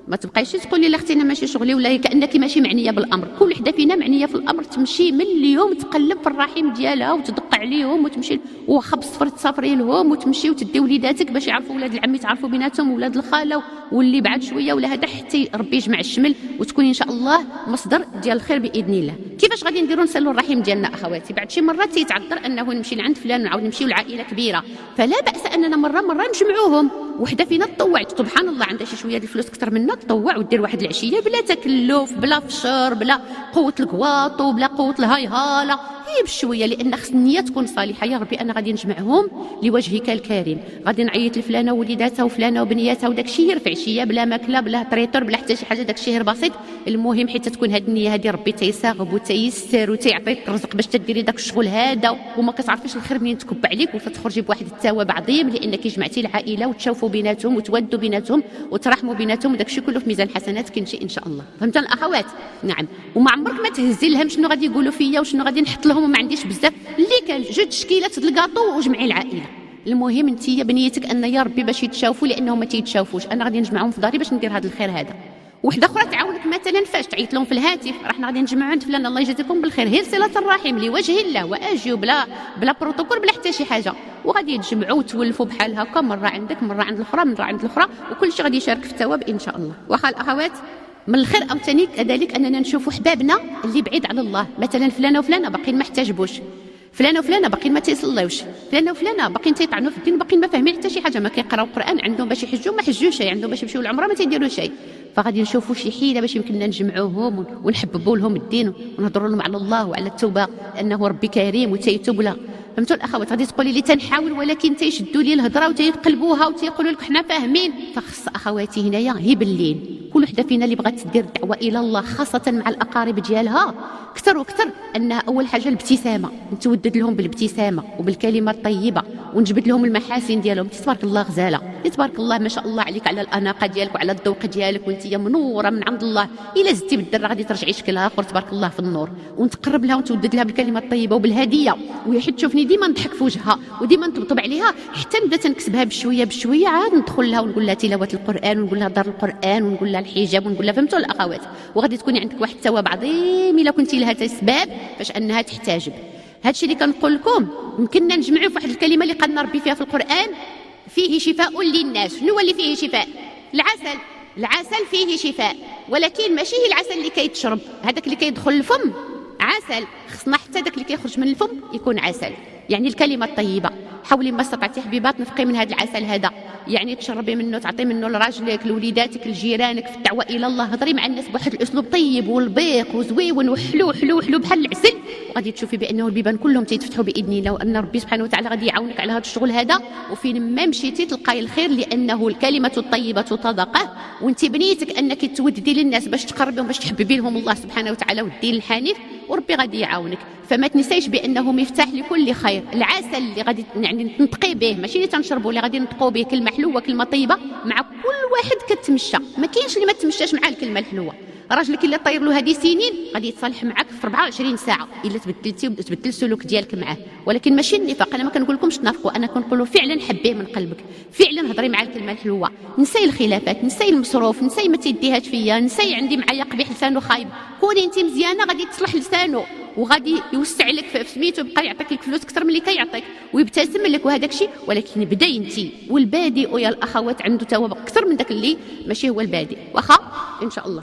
ما تبقايش تقولي لا اختي انا ماشي شغلي ولا كانك ماشي معنيه بالامر. كل وحده فينا معنيه في الامر، تمشي من اليوم تقلب في الرحم ديالها وتدق عليهم وتمشي واخا بالصفر تسافري لهم وتمشي وتدي وليداتك باش يعرفوا ولاد العم يتعرفوا بيناتهم ولاد الخاله واللي بعد شويه ولا هذا حتى ربي يجمع الشمل وتكون ان شاء الله مصدر ديال الخير باذن الله. كيفاش غادي نديروا نسالوا الرحم ديالنا اخواتي؟ بعد شي مرات تيتعذر انه نمشي لعند فلان ونعاود نمشيو لعائله كبيره، فلا باس اننا مره نجمعوهم. وحده فينا تطوع سبحان الله عندها شي شويه الفلوس اكثر منا تطوع ودير واحد العشيه بلا تكلف بلا فشر بلا قوه الكواطو بلا قوه الهاي هاله، هي بشويه، لان خص النيه تكون صالحه. يا ربي انا غادي نجمعهم لوجهك الكريم، غادي نعيط لفلانه ووليداتها وفلانه وبنياتها وداك الشيء يرفع عشيه بلا ماكله بلا طريطور بلا حتى شي حاجه، داك الشيء بسيط. المهم حتى تكون هذه النيه هذه ربي تيساغب وتيسر وتيعطيك الرزق باش تديري داك الشغل هذا، وما كتعرفيش الخير منين تكب عليك وتخرجي بواحد الثواب عظيم لانك جمعتي العائله وتشوفوا بيناتهم وتودوا بيناتهم وترحموا بيناتهم، وداك الشيء كله في ميزان حسناتك ان شاء الله. فهمت الاخوات؟ نعم. وما عمرك ما تهزي لهم شنو غادي يقولوا فيا وشنو غادي نحط لهم وما عنديش بزاف، اللي كان جوج تشكيلات الكاطو وجمعي العائله. المهم انت بنيتك ان يا ربي باش يتشافوا لانهم ما تيتشافوش، انا غادي نجمعهم في داري باش ندير هذا الخير هذا. وحده اخرى تعاونك مثلا فاش تعيط لهم في الهاتف راه غادي نجمعوا عند فلان الله يجازيكم بالخير، هي صله الرحم لوجه الله واجيو بلا بروتوكول بلا حتى شي حاجه، وغادي يتجمعوا وتولفوا بحال هكا مره عندك مره عند الاخرى مره عند الاخرى، وكل شيء غادي يشارك في الثواب ان شاء الله. واخا الاخوات من الخير او ثاني كذلك اننا نشوفوا حبابنا اللي بعيد على الله، مثلا فلانه وفلانه باقيين ما احتاجبوش، فلانه وفلانه باقيين ما تيصليوش، فلانه وفلانه باقيين تيطعنوا في الدين، باقيين ما فاهمين حتى شي حاجه، ما كيقراو القران، عندهم باش يحجوا ما حجوش شي، عندهم باش يمشيو للعمره ما تيديروا شيء. فغادي نشوفوا شي حيله باش يمكننا نجمعوهم ونحببوا لهم الدين ونهضروا لهم على الله وعلى التوبه لانه ربي كريم وتيتوب له. فهمتوا الاخوات؟ غادي تقولي لي تنحاول ولكن تيشدوا لي الهضره وتيقلبوها وتيقولوا لك حنا فاهمين. فخص اخواتي هنايا هي بالليل كل وحده فينا اللي بغات تدير الدعوه الى الله خاصه مع الاقارب ديالها اكثر واكثر انها اول حاجه الابتسامه، نتودد لهم بالابتسامه وبالكلمه الطيبه ونجبد لهم المحاسن ديالهم. تبارك الله غزاله، تبارك الله ما شاء الله عليك على الاناقه ديالك وعلى الذوق ديالك وانت منوره من عند الله. الا زدتي بالدره غادي ترجعي شكلها اخر تبارك الله في النور، ونتقرب لها ونتودد لها بالكلمه الطيبه وبالهديه، وهي حيت تشوفني ديما نضحك في وجهها وديما نطبطب عليها حتى نبدا تنكسبها بشويه بشويه، عاد ندخل لها ونقول لها تلاوه القران ونقول لها دار القران ونقول لها الحجاب ونقول لها. فهمتوا الاخوات؟ وغادي تكوني عندك واحد الثواب عظيم الا كنتي لها اسباب باش انها تحتاجب. هادشي اللي كنقول لكم يمكننا نجمعوا في واحد الكلمه اللي قالنا ربي فيها في القران: فيه شفاء للناس. شنو هو اللي فيه شفاء؟ العسل. العسل فيه شفاء، ولكن ماشي هي العسل اللي كيتشرب، هذاك اللي كيدخل الفم عسل، خصنا حتى داك اللي كيخرج من الفم يكون عسل، يعني الكلمه الطيبه. حاولي ما استطعتي حبيبات نفقي من هذا العسل هذا، يعني تشربي منه تعطي منه لراجلك لوليداتك لجيرانك في الدعوه الى الله. هضري مع الناس بواحد الاسلوب طيب والبيق وزويون وحلو حلو حلو بحال العسل، وغادي تشوفي بانه البيبان كلهم تيتفتحوا باذن الله، وان ربي سبحانه وتعالى غادي يعاونك على هذا الشغل هذا، وفين ما مشيتي تلقاي الخير، لانه الكلمه الطيبه صدقه. وانت بنيتك انك تودي للناس باش تقربيهم باش تحببي لهم الله سبحانه وتعالى والدين الحنيف، وربي غادي يعاونك. فما تنسيش بانه مفتاح لكل خير. العسل اللي غادي يعني تنطقي به ماشي اللي تنشربوا، اللي غادي نطقوا به كلمه حلوه كلمه طيبه مع كل واحد كتمشى. ما كاينش اللي ما تمشاش مع الكلمه الحلوه. راجلك الا طاير له هذه سنين غادي يتصالح معك في 24 ساعه الا تبدلتي وتبدل السلوك ديالك معاه. ولكن ماشي النفاق، انا ما كنقول لكمش تنافقوا، انا كنقولوا فعلا حبيه من قلبك، فعلا هضري مع الكلمه الحلوه، نساي الخلافات، نساي المصروف، نساي ما تيديهاش فيا، نساي عندي معايا قبيح لسانه خايب. كوني انت مزيانه غادي تصلح لسانه وغادي يوسع لك في سميتو، يبقى يعطيك الفلوس اكثر من اللي كيعطيك ويبتسم لك وهذاك الشيء. ولكن بداي انت، والبادئ يا الاخوات عنده ثواب اكثر من داك اللي ماشي هو البادئ. واخا ان شاء الله.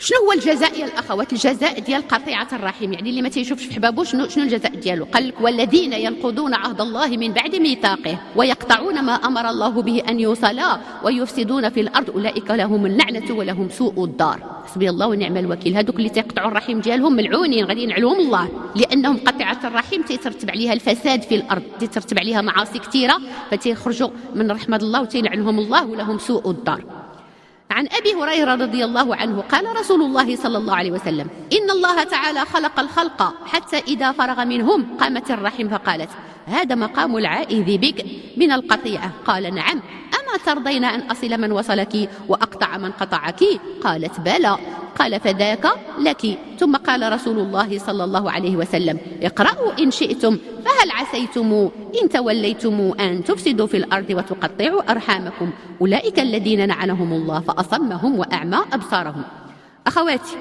شنو هو الجزاء يا الاخوات؟ الجزاء ديال قطيعه الرحم، يعني اللي ما تيشوفش في حبابه شنو الجزاء ديالو؟ قال لك: والذين ينقضون عهد الله من بعد ميثاقه ويقطعون ما امر الله به ان يوصل ويفسدون في الارض اولئك لهم اللعنه ولهم سوء الدار. حسبي الله ونعم الوكيل. هذوك اللي تيقطعوا الرحم ديالهم ملعونين غادي ينعلهم الله، لانهم قطيعه الرحم تيترتب عليها الفساد في الارض، تيترتب عليها معاصي كثيره، فتيخرجوا من رحمه الله وتيلعنهم الله ولهم سوء الدار. عن أبي هريرة رضي الله عنه قال رسول الله صلى الله عليه وسلم: إن الله تعالى خلق الخلق حتى إذا فرغ منهم قامت الرحم فقالت: هذا مقام العائذ بك من القطيعة. قال: نعم. أما ترضين أن أصل من وصلك وأقطع من قطعك؟ قالت: بلى. قال: فذاك لك. ثم قال رسول الله صلى الله عليه وسلم: اقرأوا إن شئتم، فهل عسيتم إن توليتم أن تفسدوا في الأرض وتقطعوا أرحامكم، أولئك الذين لعنهم الله فأصمهم وأعمى أبصارهم. أخواتي،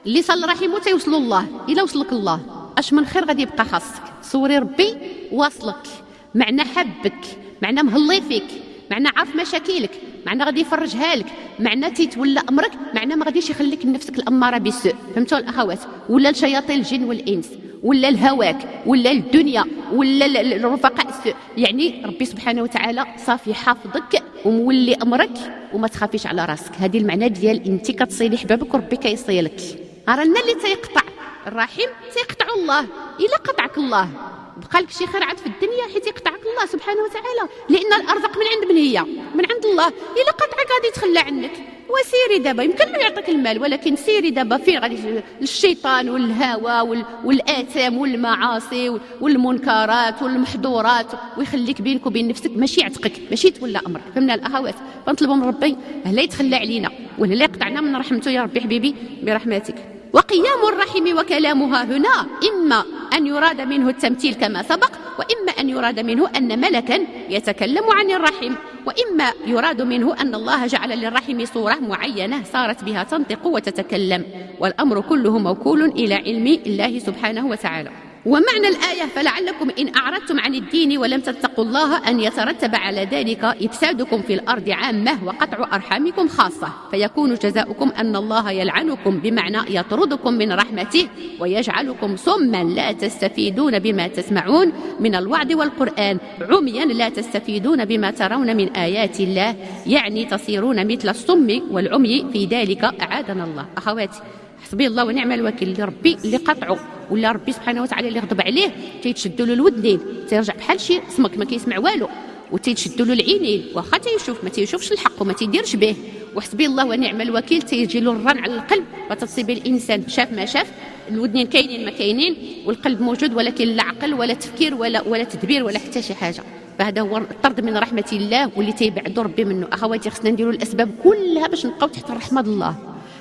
اللي صل رحمه تيوصلوا الله. إلا وصلك الله اش من خير غادي يبقى خاصك. صوري ربي واصلك، معنا حبك، معنا مهلي فيك، معنا عارف مشاكلك، معنا غادي يفرجها لك، معنا تيتولى امرك، معنا ما غاديش يخليك لنفسك الاماره بالسوء. فهمتوا الاخوات؟ ولا لشياطين الجن والانس، ولا الهواك، ولا الدنيا، ولا الرفقاء السوء. يعني ربي سبحانه وتعالى صافي حافظك ومولي امرك وما تخافيش على راسك. هذه المعنى ديال انت كتصيلي حبابك وربي كيصيلك. رانا اللي تيقطع الرحم تيقطع الله. الا قطعك الله بقى لك شي خير عاد في الدنيا، حيت يقطعك الله سبحانه وتعالى، لان الارزاق من عند من هي؟ من عند الله. الا قطعك غادي يتخلى عنك. وسيري دابا، يمكن له يعطيك المال، ولكن سيري دابا فين غادي؟ الشيطان والهوى والاثام والمعاصي والمنكرات والمحظورات، ويخليك بينك وبين نفسك، ماشي يعتقك، ماشي تولى امرك. فهمنا الاخوات؟ فنطلبوا من ربي لا يتخلى علينا ولا لا يقطعنا من رحمته يا ربي حبيبي برحمتك. وقيام الرحم وكلامها هنا إما أن يراد منه التمثيل كما سبق، وإما أن يراد منه أن ملكا يتكلم عن الرحم، وإما يراد منه أن الله جعل للرحم صورة معينة صارت بها تنطق وتتكلم، والأمر كله موكول إلى علم الله سبحانه وتعالى. ومعنى الآية: فلعلكم إن أعرضتم عن الدين ولم تتقوا الله أن يترتب على ذلك إفسادكم في الأرض عامة وقطع أرحامكم خاصة، فيكون جزاؤكم أن الله يلعنكم، بمعنى يطردكم من رحمته ويجعلكم صما لا تستفيدون بما تسمعون من الوعظ والقرآن، عميا لا تستفيدون بما ترون من آيات الله، يعني تصيرون مثل الصم والعمي في ذلك أعاذنا الله. أخواتي، حسبي الله ونعم الوكيل. اللي ربي اللي قطعه ولا ربي سبحانه وتعالى اللي غضب عليه تيتشدوا له الودنين، تيرجع بحال شي سمك ما كيسمع والو، وتيتشدوا له العينين، واخا تيشوف ما تيشوفش الحق وما تيديرش به. وحسبي الله ونعم الوكيل، تيجي له الرن على القلب وتصيب الانسان شاف ما شاف، الودنين كاينين ما كاينين، والقلب موجود ولكن لا عقل ولا تفكير ولا تدبير ولا حتى شي حاجه. فهذا هو الطرد من رحمه الله واللي تيبعدوا ربي منه. اخواتي، خصنا نديروا الاسباب كلها باش نبقاو تحت رحمه الله.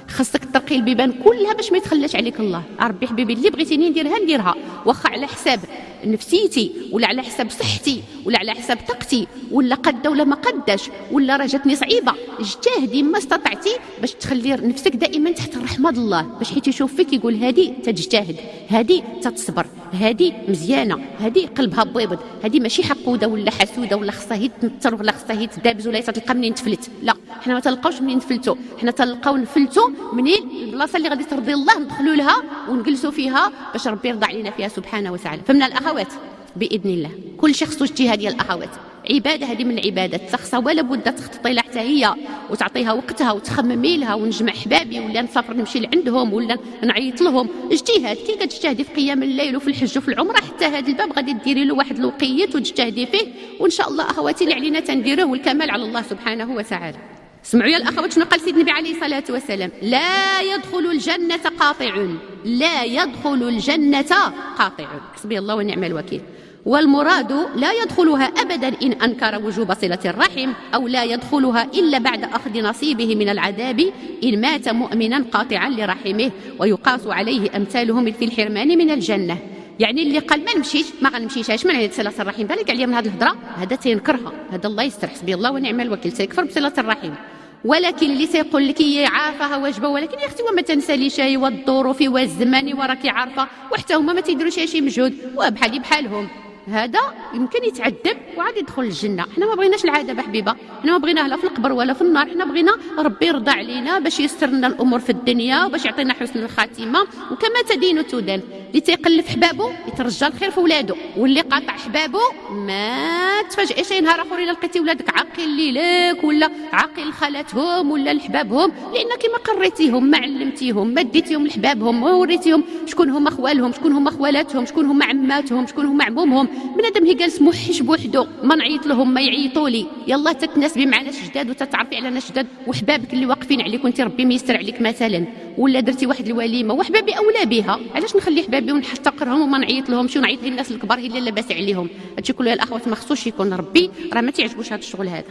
خاصك ترقي البيبان كلها باش ما يتخلاش عليك الله. ربي حبيبي، اللي بغيتيني نديرها نديرها، واخا على حساب نفسيتي ولا على حساب صحتي ولا على حساب طاقتي ولا قد ولا ما قداش ولا راه جاتني صعيبه. اجتهدي ما استطعتي باش تخلي نفسك دائما تحت رحمه الله، باش حيت يشوف فيك يقول هذه تجتهد، هذه تتصبر، هذه مزيانه، هذه قلبها بويض، هذه ماشي حقوده ولا حسوده ولا خصها هي تنطر ولا خصها هي تدابز ولا تلقى منين تفلت. لا، حنا ما تلقاوش منين نفلتو، حنا تلقاو نفلتو منين البلاصه اللي غادي ترضي الله ندخلوا لها ونجلسوا فيها باش ربي يرضى علينا فيها سبحانه وتعالى. فمن الاخوات باذن الله كل شيء خصو اجتهاد ديال الاخوات. عباده هذه من العبادات خصها ولا بد تخططي لها حتى هي وتعطيها وقتها وتخممي لها، ونجمع حبابي ولا نسافر نمشي لعندهم ولا نعيط لهم. اجتهاد كي كتجتهدي في قيام الليل وفي الحج وفي العمره، حتى هذا الباب غادي ديري له واحد الوقيت وتجتهدي فيه، وان شاء الله اخواتي اللي علينا تنديروه والكمال على الله سبحانه وتعالى. اسمعوا يا الاخوات شنو قال سيدنا النبي عليه الصلاه والسلام: لا يدخل الجنه قاطع، لا يدخل الجنه قاطع. حسبي الله ونعم الوكيل. والمراد لا يدخلها أبدا إن أنكر وجوب صلة الرحم، أو لا يدخلها إلا بعد أخذ نصيبه من العذاب إن مات مؤمنا قاطعا لرحمه، ويقاس عليه أمثالهم في الحرمان من الجنة. يعني اللي قال ما نمشيش ما غنمشيش من صلة الرحم، بالك عليا من هذه الهضرة، هذا تينكرها، هذا الله يستر. حسبي الله ونعم الوكيل، تيكفر بصلة الرحم. ولكن اللي تيقول لك هي عارفاها واجبه، ولكن يا اختي وما تنساليش والظروف والزمان وراكي عارفه، وحتى هما ما تيديروش شي مجهود وبحالي بحالهم، هذا يمكن يتعذب وعاد يدخل الجنه. حنا ما بغيناش العذاب حبيبه، حنا ما بغيناه لا في القبر ولا في النار، حنا بغينا ربي يرضى علينا باش ييسر لنا الامور في الدنيا وباش يعطينا حسن الخاتمه. وكما تدين تدان، اللي تيقلب حبابه يترجى الخير في ولاده، واللي قاطع حبابه ما تفاجئي شي نهار اخر الا لقيتي ولادك عاقل ليلك ولا عاقل خالاتهم ولا لحبابهم، لانك ما قريتيهم ما علمتيهم ما ديتيهم لحبابهم ما وريتيهم شكون هما خوالهم شكون هما خوالاتهم شكون هما عماتهم شكون هما عمومهم. بنادم هي جالس موحش بوحدو، ما نعيط لهم ما يعيطوا لي، يلا تتناسبي معنا جداد وتتعرفي على ناس جداد وحبابك اللي واقفين واقفين عليك وانت ربي ميسر عليك مثلا، ولا درتي واحد الوليمه وحبابي اولى بها، علاش نخلي حبابي ونحتقرهم وما نعيط لهمش ونعيط للناس الكبار هي اللي لاباس عليهم؟ هادشي كله يا الاخوات ما خصوش يكون، ربي راه ما تيعجبوش هذا الشغل هذا.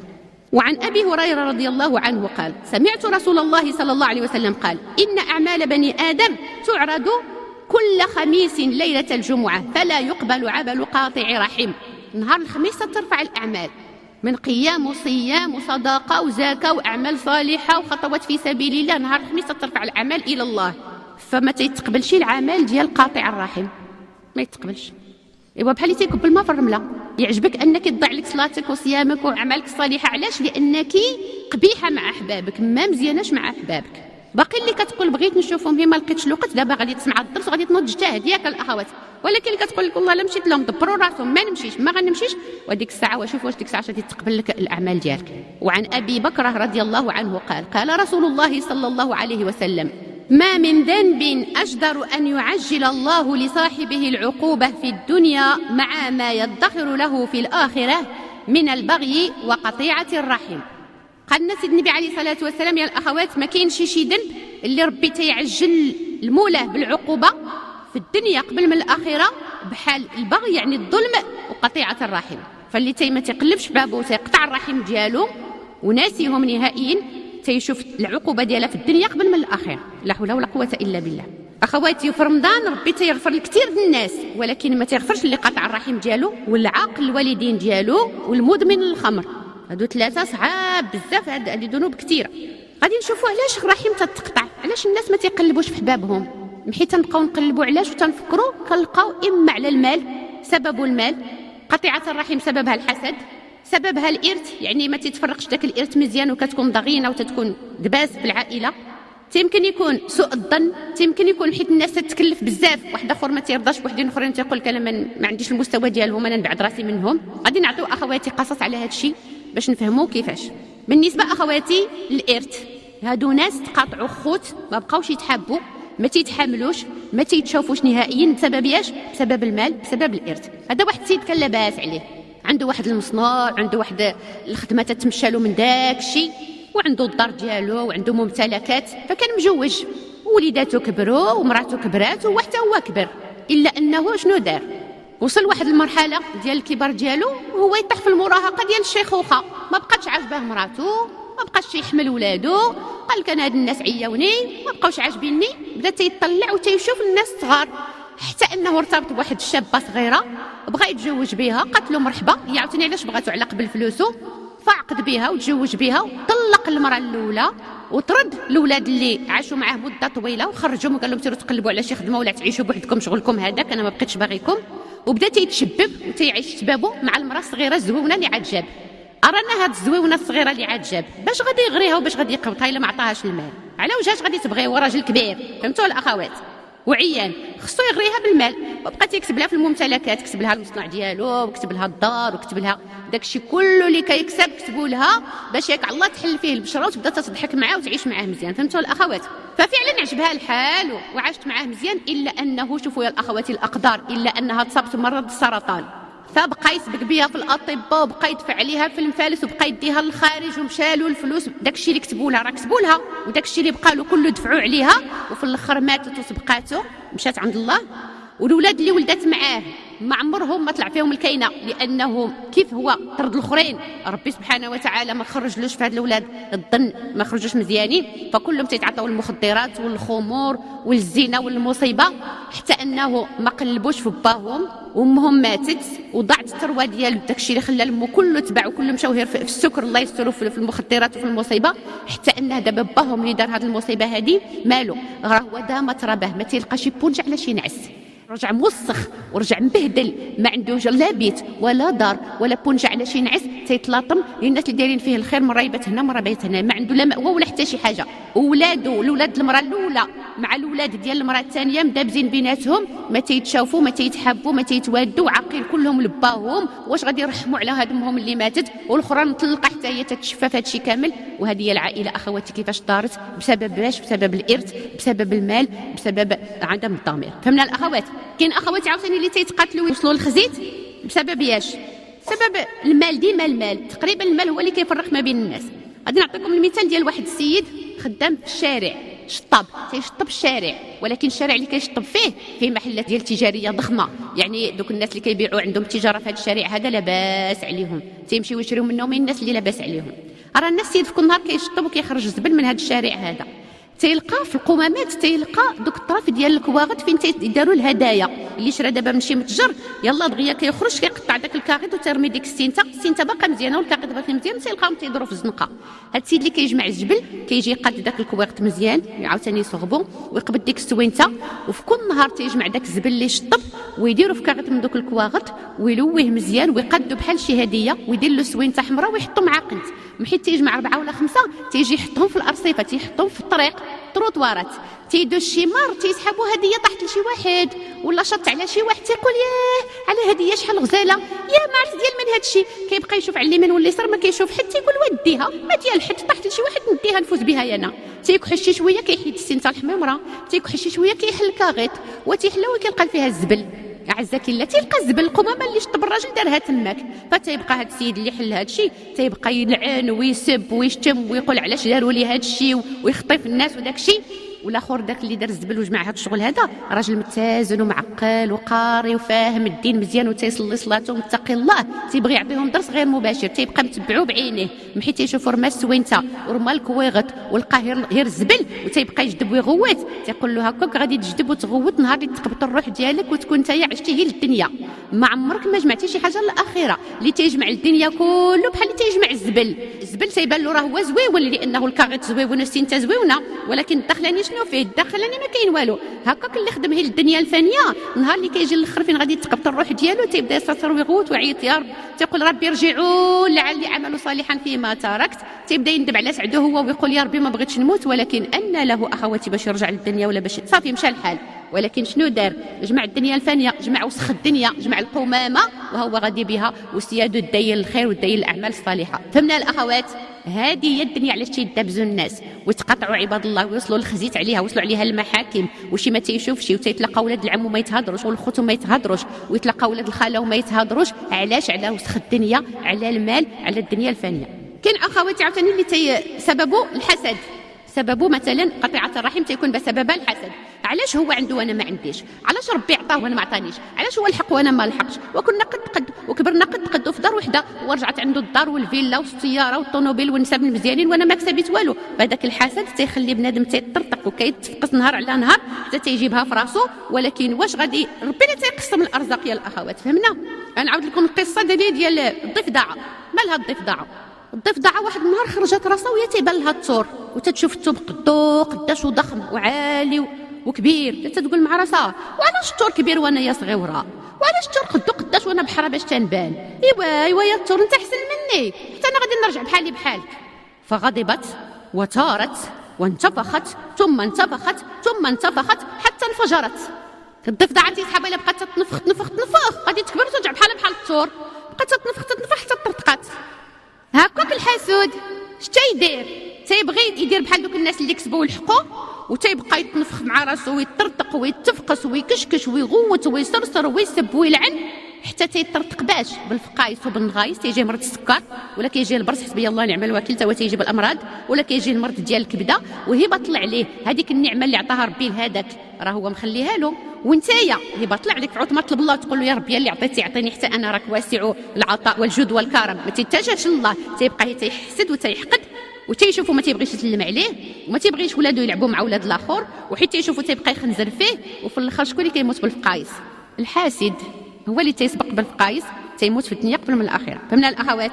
وعن أبي هريرة رضي الله عنه قال: سمعت رسول الله صلى الله عليه وسلم قال: إن أعمال بني آدم تعرض كل خميس ليلة الجمعة فلا يقبل عمل قاطع رحم. نهار الخميس ترفع الأعمال من قيام وصيام وصدقة وزكاة وأعمال صالحة وخطوات في سبيل الله، نهار الخميس ترفع الأعمال إلى الله، فما تيتقبلش العمل ديال قاطع الرحم، ما يتقبلش. ايوا بحال اللي تيكب الماء في الرمله، يعجبك انك تضيع لك صلاتك وصيامك واعمالك الصالحه، علاش؟ لانك قبيحه مع احبابك، ما مزياناش مع احبابك. باقي اللي كتقول بغيت نشوفهم هي ما لقيتش الوقت، دابا غادي تسمع الدرس وغادي تنوض تجتهد ياك الاخوات، ولكن اللي كتقول لك والله لا مشيت لهم دبروا راسهم ما نمشيش ما غنمشيش، وديك الساعه وشوف واش ديك الساعه غادي تقبل لك الاعمال ديالك. وعن ابي بكر رضي الله عنه قال: قال رسول الله صلى الله عليه وسلم: ما من ذنب أجدر أن يعجل الله لصاحبه العقوبة في الدنيا مع ما يدخر له في الآخرة من البغي وقطيعة الرحم. قالنا سيدنا النبي عليه الصلاة والسلام يا الأخوات ما كاينش شي ذنب اللي ربي تيعجل المولاه بالعقوبة في الدنيا قبل من الآخرة بحال البغي، يعني الظلم وقطيعة الرحم. فاللي ما تيقلبش بابه وتيقطع الرحم ديالو وناسيهم نهائيا تيشوف العقوبه ديالها في الدنيا قبل من الاخره. لا حول ولا قوه الا بالله. اخواتي في رمضان ربي تيغفر لكثير من الناس، ولكن ما تيغفرش اللي قطع الرحم ديالو والعاق الوالدين ديالو والمدمن للخمر. هادو ثلاثه صعاب بزاف، هذه ذنوب كثيره. غادي نشوفوا علاش الرحم تتقطع، علاش الناس ما تيقلبوش في حبابهم. حيت تنبقاو نقلبوا علاش وتنفكروا كنلقاو اما على المال، سبب المال. قطيعه الرحم سببها الحسد، سببها الارث، يعني ما تتفرقش داك الارث مزيان وكتكون ضغينه وتتكون دباس في العائله. تيمكن يكون سوء الظن، تيمكن يكون حيت الناس تتكلف بزاف، واحد اخر ما تيرضاش بوحدين اخرين تيقول لك انا ما عنديش المستوى ديالهم انا نبعد راسي منهم. غادي نعطيو اخواتي قصص على هذا الشيء باش نفهموا كيفاش. بالنسبه اخواتي الارث، هادو ناس تقاطعوا خوت ما بقاوش يتحابوا، ما تيتحاملوش، ما تيتشوفوش نهائيا بسبب ايش؟ بسبب المال، بسبب الارث. هذا واحد السيد كان لاباس عليه، عنده واحد المصنع، عنده واحد الخدمه تتمشى له من داك الشيء، وعنده الدار ديالو وعنده ممتلكات، فكان مجوج ووليداته كبروا ومراته كبرات وحتى هو كبر، الا انه شنو دار؟ وصل واحد المرحله ديال الكبر ديالو وهو يطيح في المراهقه ديال الشيخوخه، ما بقاتش عاجباه مراته، ما بقاش يحمل ولادو، قال كان هاد الناس عياوني ما بقاوش عاجبيني، بدا تيطلع وتيشوف الناس الصغار، حتى انه ارتبط بواحد الشابه صغيره بغى يتزوج بها، قالت له مرحبا، هي عاوتاني علاش بغاتو على قبل فلوسو، فعقد بها وتزوج بها وطلق المراه الاولى وطرد الاولاد اللي عاشوا معاه مده طويله وخرجهم وقال لهم سيروا تقلبوا على شي خدمه ولا تعيشوا بوحدكم شغلكم هذاك، انا ما بقيتش باغيكم. وبدا تيتشبب وتيعيش شبابه مع المراه الصغيره الزويونه اللي عاد جاب. ارانا هاد الزويونه الصغيره اللي عاد جاب باش غادي يغريها وباش غادي يقبطها الا ما عطاهاش المال، على وجهاش غادي تبغيه؟ هو راجل كبير، فهمتوا الاخوات؟ وعيان خصو يغريها بالمال، وبقى تيكسب لها في الممتلكات، كسب لها المصنع ديالو وكتب لها الدار وكتب لها داكشي كله اللي كيكسب كتبوا لها باش ياك الله تحل فيه البشره وتبدا تضحك معاه وتعيش معاه مزيان، فهمتوا الاخوات؟ ففعلا عجبها الحال وعاشت معاه مزيان، الا انه شوفوا يا الاخوات الاقدار، الا انها تصابت بمرض السرطان، فبقى يسبق بها في الاطباء وبقى يدفع عليها في المفالس وبقى يديها للخارج ومشالو الفلوس، داكشي اللي كتبوا لها راه كتبوا لها، وداكشي اللي بقى له كله دفعوا عليها، وفي الاخر ماتت وسبقاته مشات عند الله. والولاد اللي ولدت معاه ما عمرهم ما طلع فيهم الكاينه، لانه كيف هو طرد الاخرين ربي سبحانه وتعالى ما خرجلوش في هاد الاولاد الظن، ما خرجوش مزيانين، فكلهم تيتعطوا المخدرات والخمور والزنا والمصيبه، حتى انه ما قلبوش في باهم، وامهم ماتت وضاعت الثروه ديالو، داكشي اللي خلى لمو كله تبع وكله مشاو غير في السكر الله يستروا في المخدرات وفي المصيبه، حتى انه دابا باهم اللي دار هاد المصيبه هادي مالو راه هو دامت رباه ما تيلقى شي بونج على شي نعس، رجع موسخ ورجع مبهدل، ما عنده لا بيت ولا دار ولا بونجا على شي نعس، تيتلاطم للناس اللي دايرين فيه الخير، مره يبات هنا مره بيت هنا، ما عنده لا مأوى ولا حتى شي حاجه. وولادو الاولاد المراه الاولى مع الاولاد ديال المراه الثانيه مدابزين بيناتهم، ما تيتشافوا ما تيتحبوا ما تيتوادوا، عاقل كلهم لباهم، واش غادي يرحموا على هاد امهم اللي ماتت، والاخرى مطلقه حتى هي تتشفى في هادشي كامل. وهذه هي العائله اخواتي كيفاش دارت، بسبب باش؟ بسبب الارث، بسبب المال، بسبب عدم الضمير. فهمنا الاخوات؟ كاين اخواتي عاوتاني اللي تيتقاتلوا ويوصلوا للخزيت بسبب ياش؟ بسبب المال، ديما المال، تقريبا المال هو اللي كيفرق ما بين الناس. غادي نعطيكم المثال ديال واحد السيد خدام في الشارع، شطاب تيشطب الشارع، ولكن الشارع اللي كيشطب فيه محلات ديال تجاريه ضخمه، يعني دوك الناس اللي كيبيعوا عندهم التجاره في هذا الشارع هذا لاباس عليهم، تيمشيو يشريو منهم الناس اللي لاباس عليهم. راه الناس سيد في كل نهار كيشطب وكيخرج الزبل من هذا الشارع هذا. تيلقى في القمامات تيلقى دوك الطرف ديال الكواغط فين تيداروا الهدايا، اللي شرا دابا من شي متجر يلا دغيا كيخرج كيقطع داك الكاغيط وترمي ديك السينته باقا مزيانه والكاغيط باقي مزيان، تيلقاهم تيضروا في الزنقه. هاد السيد اللي كيجمع الجبل كيجي يقاد داك الكواغط مزيان عاوتاني يصغبو ويقبض ديك السوينته، وفي كل نهار تيجمع داك الزبل اللي شطب ويديرو في كاغيط من دوك الكواغط ويلويه مزيان ويقادو بحال شي هديه ويدير له سوينته حمراء ويحطو مع قنت. محيت تيجمع 4 ولا 5 تيجي يحطهم في الارصفه، تيحطهم في الطريق تروطوارات، تيدو الشمار تيسحبوا هديه طاحت لشي واحد ولا شط على شي واحد تيقول ياه على هديه شحال غزاله، يا ما عرفت ديال من هذا الشيء، كيبقى يشوف على اليمين واليسار ما كيشوف حتى تيقول وديها ما ديال حد طاحت لشي واحد نديها نفوز بها انا. تيكحش شي شويه كيحيد السنته الحميمره، تيكحش شي شويه كيحل الكاغيط وتيحلى وكيلقى فيها الزبل. اعزك الله تيلقى الزبل القمامه اللي شطب الراجل دارها تماك، فتيبقى هذا السيد اللي حل هذا الشيء تيبقى يلعن ويسب ويشتم ويقول علاش داروا لي هذا الشيء ويخطف الناس وداك الشيء. والاخر داك اللي دار الزبل وجمع هذا الشغل هذا راجل متزن ومعقل وقاري وفاهم الدين مزيان وتيصلي صلاته ومتقي الله، تيبغي يعطيهم درس غير مباشر، تيبقى متبعو بعينيه محيت تيشوفوا رمى السوينته ورمى الكويغط ولقى غير الزبل وتيبقى يجدب ويغوت، تيقول له هكاك غادي تجدب وتغوت نهار اللي تقبط الروح ديالك وتكون نتايا عشتي هي للدنيا، ما عمرك ما جمعتي شي حاجه للاخره. اللي تيجمع الدنيا كله بحال اللي تيجمع الزبل تيبان له راه هو زويون لانه الكاغيط زويون والسينته زويونه، ولكن الدخلاني شنو فيه؟ الدخلاني ما كاين والو. هكاك اللي خدم هي الدنيا الفانيه نهار اللي كيجي الاخر فين غادي تقبط الروح ديالو تيبدا يستر ويغوت ويعيط يا رب، تيقول ربي ارجعوا لعلي عملوا صالحا فيما تركت، تيبدا يندب على سعده هو ويقول يا ربي ما بغيتش نموت، ولكن ان له اخواتي باش يرجع للدنيا ولا باش صافي مشى الحال. ولكن شنو دار؟ جمع الدنيا الفانيه، جمع وسخ الدنيا، جمع القمامه وهو غادي بها وسيادو الدين الخير والدين الاعمال الصالحه. فهمنا الاخوات؟ هذه هي الدنيا علاش تيدبزوا الناس ويتقطعوا عباد الله ويوصلوا للخزيت عليها، وصلوا عليها المحاكم وشي ما تيشوفش وتيتلقى ولاد العم وما يتهضروش والخوت وما يتهضروش ويتلقى ولاد الخاله وما يتهضروش. علاش؟ على وسخ الدنيا، على المال، على الدنيا الفانيه. كاين اخواتي عاوتاني اللي سببوا الحسد، سببوا مثلا قطيعه الرحم تيكون بسببها الحسد. علاش هو عنده وانا ما عنديش؟ علاش ربي عطاه وانا ما عطانيش؟ علاش هو الحق وانا ما لحقش؟ وكنا قد وكبرنا قد في دار وحده ورجعت عنده الدار والفيلا والسياره والطوموبيل والنساب المزيانين وانا ما كسبت والو. فهذاك الحسد تيخلي بنادم تيطرطق وكيتفقس نهار على نهار حتى تيجيبها في راسو. ولكن واش غادي ربنا تيقسم الارزاق يا الاخوات، فهمنا؟ غنعاود لكم القصه ديال الضفدعه. مالها الضفدعه؟ الضفدعه واحد النهار خرجت راسها وهي تيبان لها الثور وتتشوف الثوب قداش ضخم وعالي وكبير، تتقول مع راسها وعلاش الثور كبير وانا يا صغيره؟ وعلاش الثور قداش وانا بحرا باش تنبان؟ ايوا يا الثور انت احسن مني، حتى انا غادي نرجع بحالي بحالك. فغضبت وثارت وانتفخت ثم انتفخت ثم انتفخت حتى انفجرت. الضفدعه تيسحبها الا بقات تنفخ غادي تكبر وترجع بحال الثور، بقات تنفخ حتى طرطقات. هكاك الحسود شتا يدير؟ تيبغي يدير بحال دوك الناس اللي كسبوا الحقوق وتيبقى يتنفخ مع راسو ويطرطق ويتفقس ويكشكش ويغوت ويصرصر ويسب ويلعن حتى تيطرطق باش بالفقايس وبالنغايس. تيجي مرض السكر ولا كيجي البرص حسبي الله ونعم الوكيل تا هو تيجيب الامراض، ولا كيجي المرض ديال الكبده وهي بطلع عليه. هذيك النعمه اللي عطاها ربي لهذاك راه هو مخليها له، وانتيا هي بطلع عليك في عوض ما طلب الله تقول له يا ربي اللي عطيتي يعطيني حتى انا راك واسع العطاء والجود والكرم. ما تيتجاش الله، تيبقى هي تيحسد وتيحقد وتيشوفوا ما تيبغيش يسلم عليه وما تيبغيش ولادو يلعبوا مع ولاد الاخر، وحيت تيشوفوا تيبقى يخنزر فيه. وفي الاخر شكون اللي كيموت بالفقايس؟ الحاسد هو اللي تيسبق بالفقايس، تيموت في الدنيا قبل من الاخره. فهمنا الاخوات؟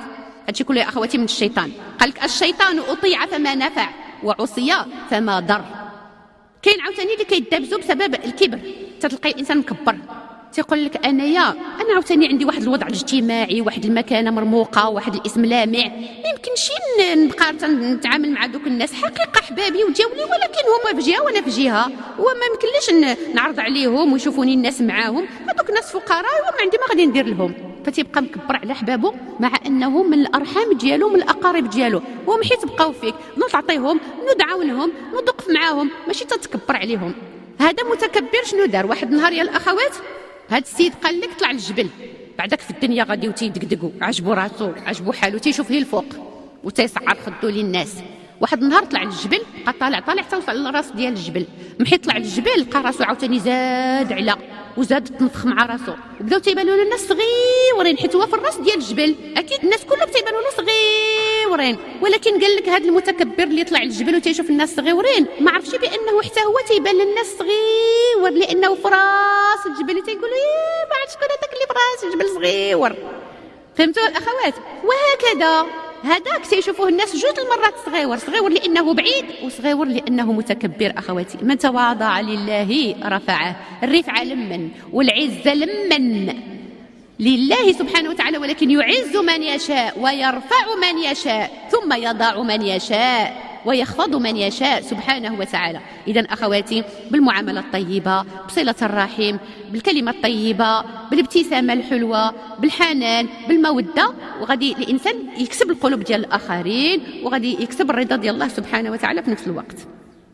هادشي كله يا اخواتي من الشيطان. قال لك الشيطان اطيع فما نفع وعصي فما ضر. كاين عاوتاني اللي كيدابزوا بسبب الكبر، تتلقى الانسان مكبر تيقول لك انا عاوتاني عندي واحد الوضع الاجتماعي، واحد المكانه مرموقه، واحد الاسم لامع، ما يمكنش نبقى نتعامل مع دوك الناس. حقيقه احبابي وجاولي، ولكن هما في جهه وانا في جهه، وما يمكنليش نعرض عليهم ويشوفوني الناس معاهم. هذوك الناس فقراء وما عندي ما غادي ندير لهم. فتيبقى مكبر على احبابه مع انهم من الارحام ديالو من الاقارب ديالو، وهم حيت بقاو فيك نو تعطيهم نو تعاونهم نو توقف معاهم، ماشي تتكبر عليهم. هذا متكبر شنو دار؟ واحد النهار يا الاخوات هاد السيد قال لك طلع للجبل بعدك في الدنيا غادي وتيدقدقوا، عجبو راسو عجبو حالو، تيشوف هي الفوق وتيسعر خدو للناس واحد النهار طلع للجبل، بقى طالع حتى وصل للراس ديال الجبل. ملي طلع للجبل لقى راسو عاوتاني زاد علا وزاد تنفخ مع راسو، وبداو تيبانوا له الناس صغيورين حيت هو في الراس ديال الجبل. اكيد الناس كلهم تيبانوا له صغيورين، ولكن قال لك هذا المتكبر اللي طلع للجبل وتيشوف الناس صغيورين ما عرفش بانه حتى هو تيبان للناس صغيور، لانه في راس الجبل تيقولوا ما عرفت شكون هذاك اللي في راس الجبل صغيور. فهمتوا الاخوات؟ وهكذا هذاك تيشوفوه الناس جوج المرات صغيور لانه بعيد، وصغيور لانه متكبر. اخواتي، من تواضع لله رفعه. الرفعه لمن والعزه لمن لله سبحانه وتعالى، ولكن يعز من يشاء ويرفع من يشاء ثم يضع من يشاء ويخفض من يشاء سبحانه وتعالى. إذن أخواتي، بالمعاملة الطيبة، بصلة الرحم، بالكلمة الطيبة، بالابتسامة الحلوة، بالحنان، بالمودة، وغادي الإنسان يكسب القلوب ديال الآخرين، وغادي يكسب الرضا ديال الله سبحانه وتعالى في نفس الوقت.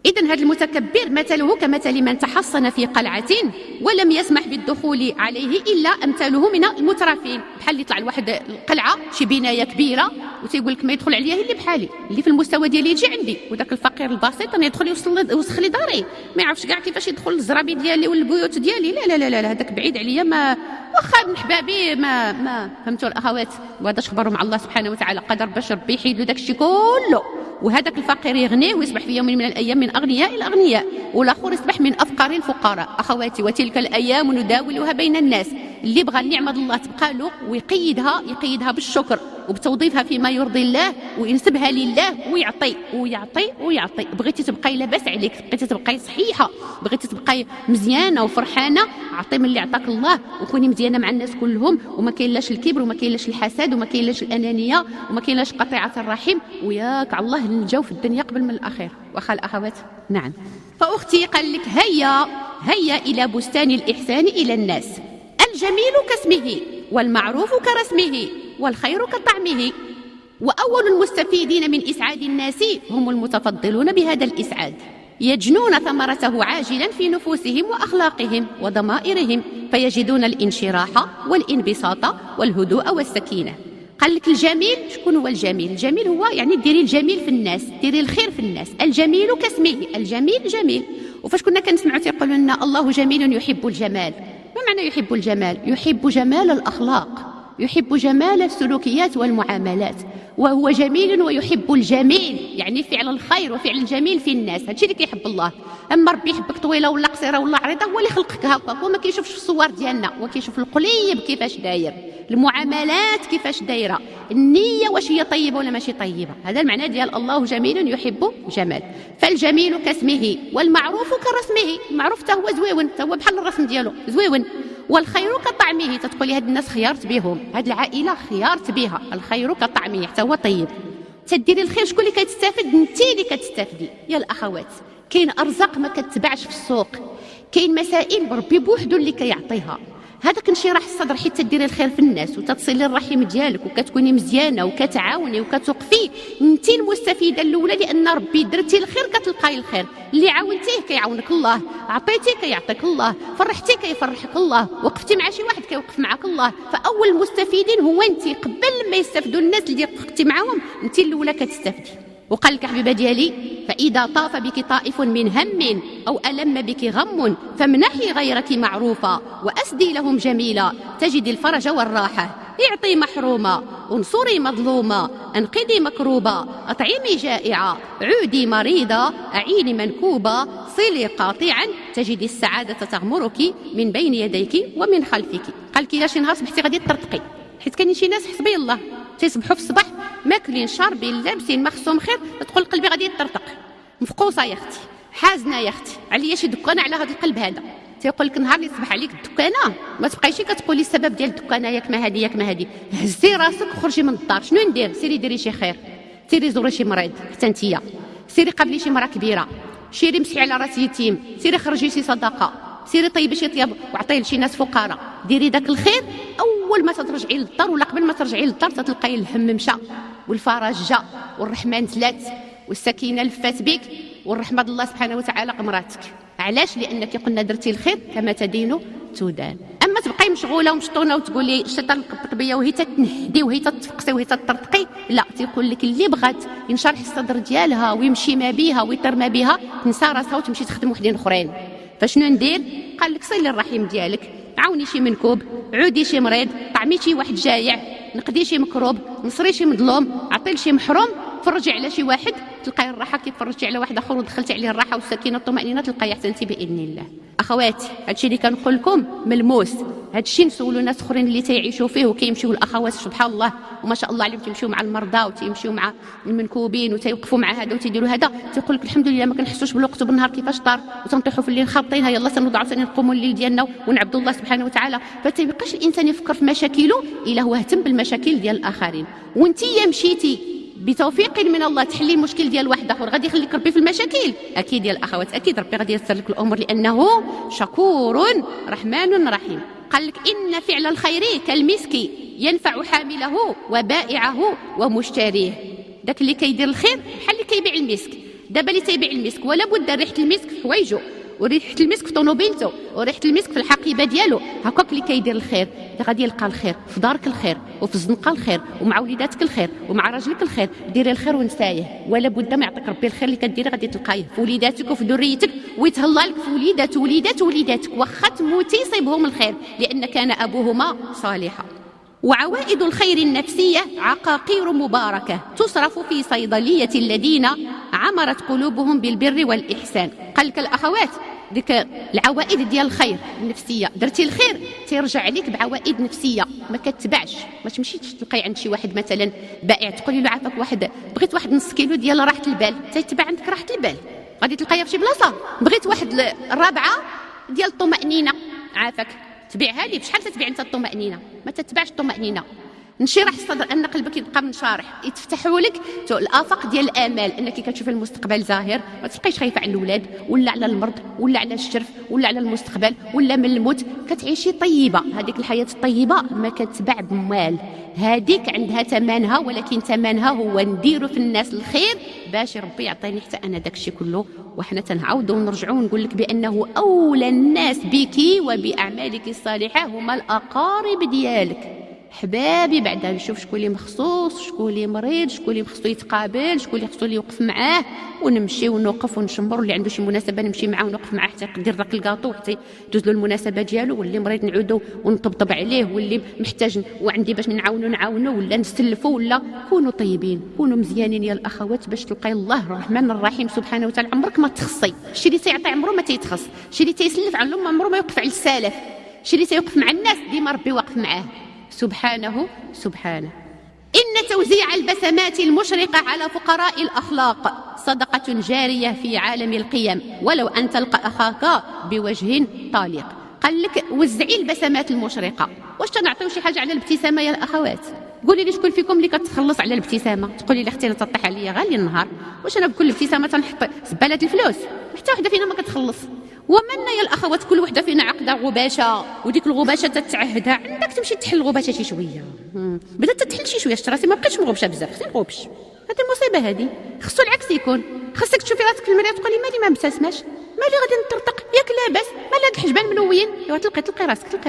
إذن هذا المتكبر مثله كمثل من تحصن في قلعة ولم يسمح بالدخول عليه إلا أمثاله من المترفين. بحال اللي طلع لواحد القلعة شي بناية كبيرة وتيقول لك ما يدخل عليا اللي بحالي، اللي في المستوى ديالي يجي عندي، وذاك الفقير البسيط انا يدخل يوسخ لي داري، ما يعرفش كاع كيفاش يدخل للزرابي ديالي والبيوت ديالي. لا لا لا لا هذاك بعيد عليا، ما واخا من حبابي ما فهمتوا الاخوات؟ وهذا خبروا مع الله سبحانه وتعالى قدر باش ربي يحيد له داك الشيء كله، وهذاك الفقير يغنيه ويصبح في يوم من الايام من اغنياء الاغنياء، والاخر يصبح من افقر الفقراء. اخواتي، وتلك الايام نداولها بين الناس. اللي بغى النعمه الله تبقى له ويقيدها بالشكر وبتوظيفها فيما يرضي الله وينسبها لله، ويعطي ويعطي ويعطي. بغيتي تبقاي لاباس عليك، بغيتي تبقاي صحيحه، بغيتي تبقاي مزيانه وفرحانه، عطي من اللي عطاك الله، وكوني مزيانه مع الناس كلهم، وما كاينلاش الكبر وما كاينلاش الحسد وما كاينلاش الانانيه وما كاينلاش قطيعه الرحم، وياك على الله نلجاو في الدنيا قبل من الاخير. واخا الاخوات؟ نعم. فاختي قال لك هيا الى بستان الاحسان الى الناس. الجميل كاسمه والمعروف كرسمه والخير كطعمه. وأول المستفيدين من إسعاد الناس هم المتفضلون بهذا الإسعاد، يجنون ثمرته عاجلا في نفوسهم وأخلاقهم وضمائرهم، فيجدون الانشراح والانبساط والهدوء والسكينة. قال لك الجميل، شكون هو الجميل؟ الجميل هو يعني ديري الجميل في الناس، ديري الخير في الناس. الجميل كاسمه، الجميل جميل. وفاش كنا كنسمعوا تيقولوا لنا الله جميل يحب الجمال، ما معنى يحب الجمال؟ يحب جمال الأخلاق، يحب جمال السلوكيات والمعاملات، وهو جميل ويحب الجميل، يعني فعل الخير وفعل الجميل في الناس. هادشي اللي كيحب الله. اما ربي يحبك طويله ولا قصيره ولا عريضه، هو اللي خلقك هكا، هو ما كيشوفش الصور ديالنا، هو كيشوف القليب كيفاش داير، المعاملات كيفاش دايره، النيه واش هي طيبه ولا ماشي طيبه. هذا المعنى ديال الله جميل يحب جمال. فالجميل كاسمه والمعروف كرسمه. المعروف حتى هو زويون، حتى هو بحال الرسم ديالو زويون. والخير كطعمه. تتقولي هاد الناس خيارت بهم، هاد العائله خيارت بها، الخير كطعمه، حتى هو طيب. تديري الخير، شكون اللي كتستافد؟ انت اللي كتستافدي يا الاخوات. كاين ارزاق ما كتباعش في السوق، كاين مسائل ربي بوحدو اللي كيعطيها. هذاك انشراح الصدر حيت تديري الخير في الناس وتتصلي الرحم ديالك وكتكوني مزيانه وكتعاوني وكتوقفي، انت المستفيده الاولى، لان ربي درتي الخير كتلقاي الخير. اللي عاونتيه كيعاونك الله، عطيتيه كيعطيك الله، فرحتيه كيفرحك الله، وقفتي مع شي واحد كيوقف معك الله. فاول المستفيدين هو انت، قبل ما يستافدوا الناس اللي وقفتي معاهم انت الاولى كتستافدي. وقال لك حبيبه ديالي، فإذا طاف بك طائف من هم أو ألم بك غم فامنحي غيرك معروفا وأسدي لهم جميلا، تجد الفرج والراحة. اعطي محروما، انصري مظلوما، انقذي مكروبا، اطعمي جائعا، عودي مريضا، اعيني منكوبا، صلي قاطعا، تجدي السعادة تغمرك من بين يديك ومن خلفك. قال كي شي نهار صبحتي غادي ترتقي، حيت كاين شي ناس حسبي الله تيصبحوا في الصباح ماكلين شاربين لابسين مخصوم خير، تقول قلبي غادي يترتق، مفقوصه يا اختي، حازنه يا اختي، عليا شي دكانه على هذا القلب هذا. تيقول لك نهار اللي يصبح عليك الدكانه ما تبقايشي كتقولي السبب ديال الدكانه ياك ما هادي ياك ما هادي. هزي راسك وخرجي من الدار. شنو ندير؟ سيري ديري شي خير، سيري زوري شي مريض حتى نتيا، سيري قابلي شي مرا كبيره، سيري مسحي على راس يتيم، سيري خرجي شي صدقه، سيري طيبي شي طياب وعطيه لشي ناس فقراء. ديري داك الخير اول ما ترجعي للدار، ولا قبل ما ترجعي للدار تلقاي الهم مشى والفرج جا والرحمن نزلات والسكينه لفات بك والرحمه الله سبحانه وتعالى قمراتك. علاش؟ لانك قلنا درتي الخير كما تدين تدان. اما ما تبقاي مشغوله ومشطونه وتقولي الشيطان مقبط بيا وهي تتنهدي وهي تتفقسي وهي تطرطقي. لا، تيقول لك اللي بغات ينشرح الصدر ديالها ويمشي ما بيها ويطير ما بها تنسى راسها وتمشي تخدم وحدين اخرين. فشنو ندير؟ قال لك صيلي الرحم ديالك، عاوني شي منكوب، عودي شي مريض، طعمي شي واحد جايع، نقدي شي مكروب، نصري شي مظلوم، عطي شي محروم، فرجي على شي واحد تلقاي الراحه. كيف فرجتي على واحد اخر ودخلتي عليه الراحه والسكينه والطمانينه تلقاي احسنتي باذن الله. اخواتي هادشي اللي كنقول لكم ملموس، هادشي نسولوا ناس اخرين اللي تيعيشوا فيه وكيمشيو الاخوات سبحان الله وما شاء الله عليهم، تيمشيو مع المرضى وتيمشيو مع المنكوبين وتيوقفوا مع هذا وتيديروا هذا، تيقول لك الحمد لله ما كنحسوش بالوقت وبالنهار كيفاش طار، وتنطيحوا في الليل خابطينها يلا سنوضعوا سنقوموا الليل ديالنا ونعبدوا الله سبحانه وتعالى. فتيبقاش الانسان يفكر في مشاكله الا هو اهتم بالمشاكل ديال الاخرين. وانتي مشيتي بتوفيق من الله تحلي المشكل ديال واحد اخر غادي يخليك ربي في المشاكل، اكيد يا الاخوات اكيد ربي غادي ييسر لك الامور لانه شكور رحمن رحيم. قال لك ان فعل الخير كالمسك ينفع حامله وبائعه ومشتريه. داك اللي كيدير الخير بحال اللي كيبيع المسك. دابا اللي تيبيع المسك ولا بد ريحه المسك في حوايجو وريحه المسك في طوموبيلته وريحه المسك في الحقيبه ديالو. هكاك اللي كيدير الخير غادي يلقى الخير في دارك الخير وفي الزنقه الخير ومع وليداتك الخير ومع راجلك الخير. ديري الخير ونسايه ولا بد ما يعطيك ربي الخير اللي كديري غادي تلقايه في وليداتك وفي ذريتك ويتهلا لك في وليداتك واخا تموتي يصيبهم الخير لان كان ابوهما صالحا. وعوائد الخير النفسية عقاقير مباركة تصرف في صيدلية الذين عمرت قلوبهم بالبر والإحسان. قال لك الأخوات ديك العوائد ديال الخير النفسية، درتي الخير تيرجع عليك بعوائد نفسية ما كتبعش. ما تمشيش تلقاي عند شي واحد مثلا بائع تقولي له عافاك واحد بغيت واحد نص كيلو ديال راحة البال، تيتبع عندك راحة البال غادي تلقايها في شي بلاصة. بغيت واحد الرابعة ديال الطمأنينة عافاك تبيعها لي. بشحال تتبيع انت الطمأنينة؟ ما تتبعش الطمأنينة. انشراح الصدر ان قلبك يبقى منشرح يتفتحوا لك الافاق ديال الامال انك كتشوفي المستقبل زاهر. ما تبقيش خايفه على الاولاد ولا على المرض ولا على الشرف ولا على المستقبل ولا من الموت. كتعيشي طيبه. هذيك الحياه الطيبه ما كتباع بمال، هذيك عندها ثمنها ولكن ثمنها هو نديروا في الناس الخير باش ربي يعطيني حتى انا داك الشيء كله. وحنا تنعاودوا ونرجعوا ونقول لك بانه اولى الناس بك وباعمالك الصالحه هما الاقارب ديالك. حبابي بعدا نشوف شكون اللي مخصوص، شكون اللي مريض، شكون اللي خصو يتقابل، شكون اللي خصو يوقف معاه ونمشي ونوقف ونشمر. واللي عنده شي مناسبه نمشي معاه ونوقف معاه حتى يقدر داك الكاطو حتى يدوز له المناسبه ديالو. واللي مريض نعودو ونطبطب عليه، واللي محتاج وعندي باش نعاونو ولا نسلفو. ولا كونوا طيبين كونوا مزيانين يا الاخوات باش تلقاي الله الرحمن الرحيم سبحانه وتعالى. عمرك ما تخصي الشيء اللي تيعطي عمره ما تيتخص، الشيء اللي تيسلف على الام عمره ما يوقف على السالف، الشيء اللي تيوقف مع الناس ديما ربي واقف معاه سبحانه. إن توزيع البسمات المشرقة على فقراء الأخلاق صدقة جارية في عالم القيم ولو أن تلقى أخاك بوجه طالق. قال لك وزعي البسمات المشرقة. واش تنعطيو شي حاجة على الابتسامة يا الأخوات؟ قولي لي شكون فيكم اللي كتخلص على الابتسامة؟ تقولي لي اختي انا تطيح عليا غالي النهار. واش انا بكل ابتسامة تنحط زبالة الفلوس؟ حتى وحدة فينا ما كتخلص. ومنا يا الاخوات كل وحده فينا عقده غباشه وديك الغباشه تتعهدها عندك تمشي تحل الغباشه شي شويه. بدات تحل شي شويه شراسي ما بقيتش مغبشه بزاف خصني نغبش. هذه المصيبه هذه. خصو العكس يكون. خصك تشوفي راسك في المرايه تقولي مالي ما مبتسماش، مالي غادي نطرطق ياك لاباس، مال هاد الحجبان ملوين. ايوا تلقي راسك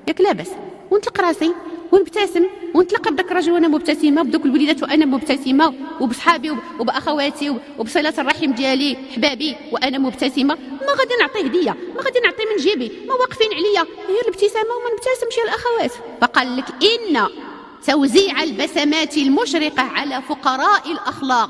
ياك لاباس ونطلق راسي ونبتسم ونتلقى بداك الراجل وانا مبتسمه بدوك الوليدات وانا مبتسمه وبصحابي وباخواتي وبصله الرحم ديالي حبابي وانا مبتسمه. ما غادي نعطي هديه، ما غادي نعطي من جيبي، ما واقفين عليا هي الابتسامه وما نبتسمش يا الاخوات. فقال لك ان توزيع البسمات المشرقه على فقراء الاخلاق،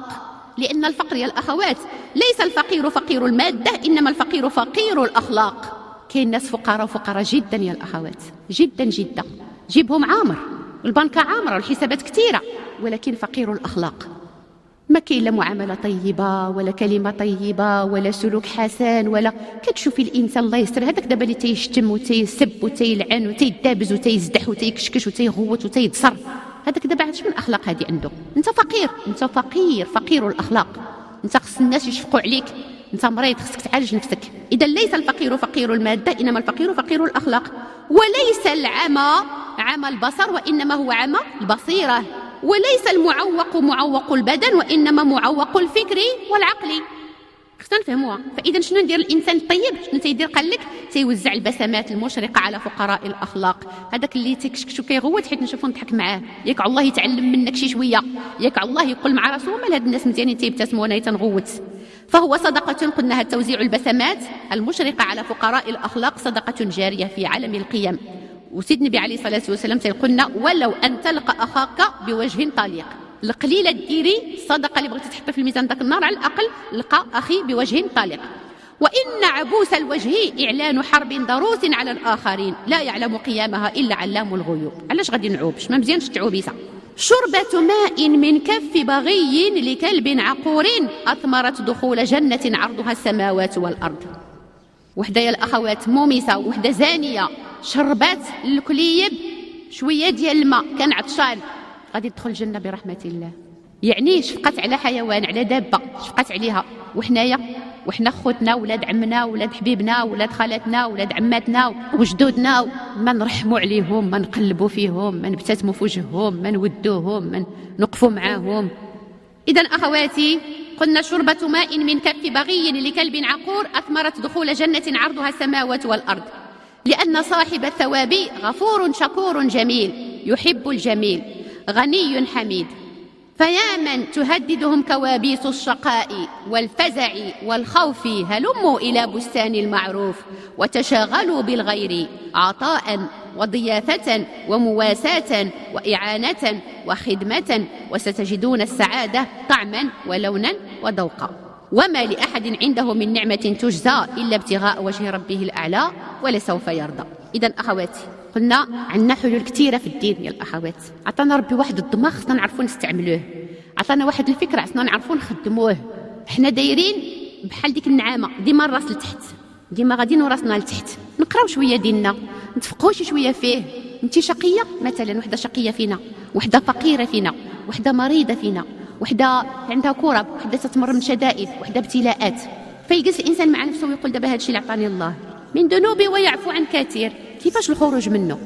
لان الفقر يا الاخوات ليس الفقير فقير الماده انما الفقير فقير الاخلاق. كاين ناس فقراء جدا يا الاخوات جدا جيبهم عامر والبنكه عامره والحسابات كثيره ولكن فقير الاخلاق. ما كاين لا معامله طيبه ولا كلمه طيبه ولا سلوك حسن ولا كتشوفي الانسان الله يستر هذاك دابا اللي تيشتم وتيسب وتيلعن وتيدابز وتيزدح وتيكشكش وتيغوت وتيتصر، هذاك دابا عاد شنو الاخلاق هذه عنده؟ انت فقير الاخلاق. انت خص الناس يشفقوا عليك، انت مريض خصك تعالج نفسك. اذا ليس الفقير فقير الماده انما الفقير فقير الاخلاق. وليس العمى عمى البصر وانما هو عمى البصيره. وليس المعوق معوق البدن وانما معوق الفكر والعقل. خصنا نفهموها. فاذا شنو ندير الانسان الطيب؟ شنو تيدير؟ قال لك تيوزع البسمات المشرقه على فقراء الاخلاق. هذاك اللي تيكشكشو كيغوت حيت نشوفو نضحك معاه، ياك الله يتعلم منك شي شويه، ياك الله يقول مع راسو مال هاد الناس مزيانين تيبتسموا وانا تنغوت. فهو صدقه، قلنا توزيع البسمات المشرقه على فقراء الاخلاق صدقه جاريه في عالم القيم. وسيد النبي عليه الصلاه والسلام تيقولنا ولو ان تلقى اخاك بوجه طليق. القليله ديري الصدقه اللي بغيتي تحطي في الميزان داك النهار، على الاقل لقى اخي بوجه طليق. وان عبوس الوجه اعلان حرب ضروس على الاخرين لا يعلم قيامها الا علام الغيوب. علاش غادي نعوبش؟ ما مزيانش تعوبيسه. شربة ماء من كف بغي لكلب عقور اثمرت دخول جنه عرضها السماوات والارض. وحده يا الاخوات مومسه، وحده زانيه، شربات الكليب شويه ديال الماء، كان عطشان، غادي تدخل الجنه برحمه الله. يعني شفقت على حيوان، على دابه، شفقت عليها. وحنايا وحنا خوتنا، ولاد عمنا، ولاد حبيبنا، ولاد خالاتنا، ولاد عماتنا وجدودنا، ما نرحموا عليهم، ما نقلبوا فيهم، ما نبتسموا في وجههم، ما نودوهم، ما نقفوا معاهم. اذا اخواتي قلنا شربة ماء من كف بغي لكلب عقور اثمرت دخول جنه عرضها السماوات والارض. لان صاحب الثواب غفور شكور جميل يحب الجميل غني حميد. فيا من تهددهم كوابيس الشقاء والفزع والخوف هلموا إلى بستان المعروف وتشاغلوا بالغير عطاء وضيافة ومواساة وإعانة وخدمة وستجدون السعادة طعما ولونا وذوقا. وما لأحد عنده من نعمة تجزى إلا ابتغاء وجه ربه الأعلى ولسوف يرضى. إذا أخواتي قلنا عندنا حلول كثيرة في الدين يا الأخوات. عطانا ربي واحد الدماغ خصنا نعرفوا نستعملوه، عطانا واحد الفكرة خصنا نعرفوا نخدموه. حنا دايرين بحال ديك النعامة، ديما الراس لتحت، ديما غاديين وراسنا لتحت. نقراو شوية ديننا، نتفقهوا شي شوية فيه. انت شقية مثلا، وحدة شقية فينا، وحدة فقيرة فينا، وحدة مريضة فينا، وحدة عندها كرب، وحدة تتمر من شدائد، وحدة ابتلاءات. فيجلس الإنسان مع نفسه ويقول دابا هذا الشيء اللي عطاني الله من ذنوبي ويعفو عن كثير، كيفاش الخروج منه؟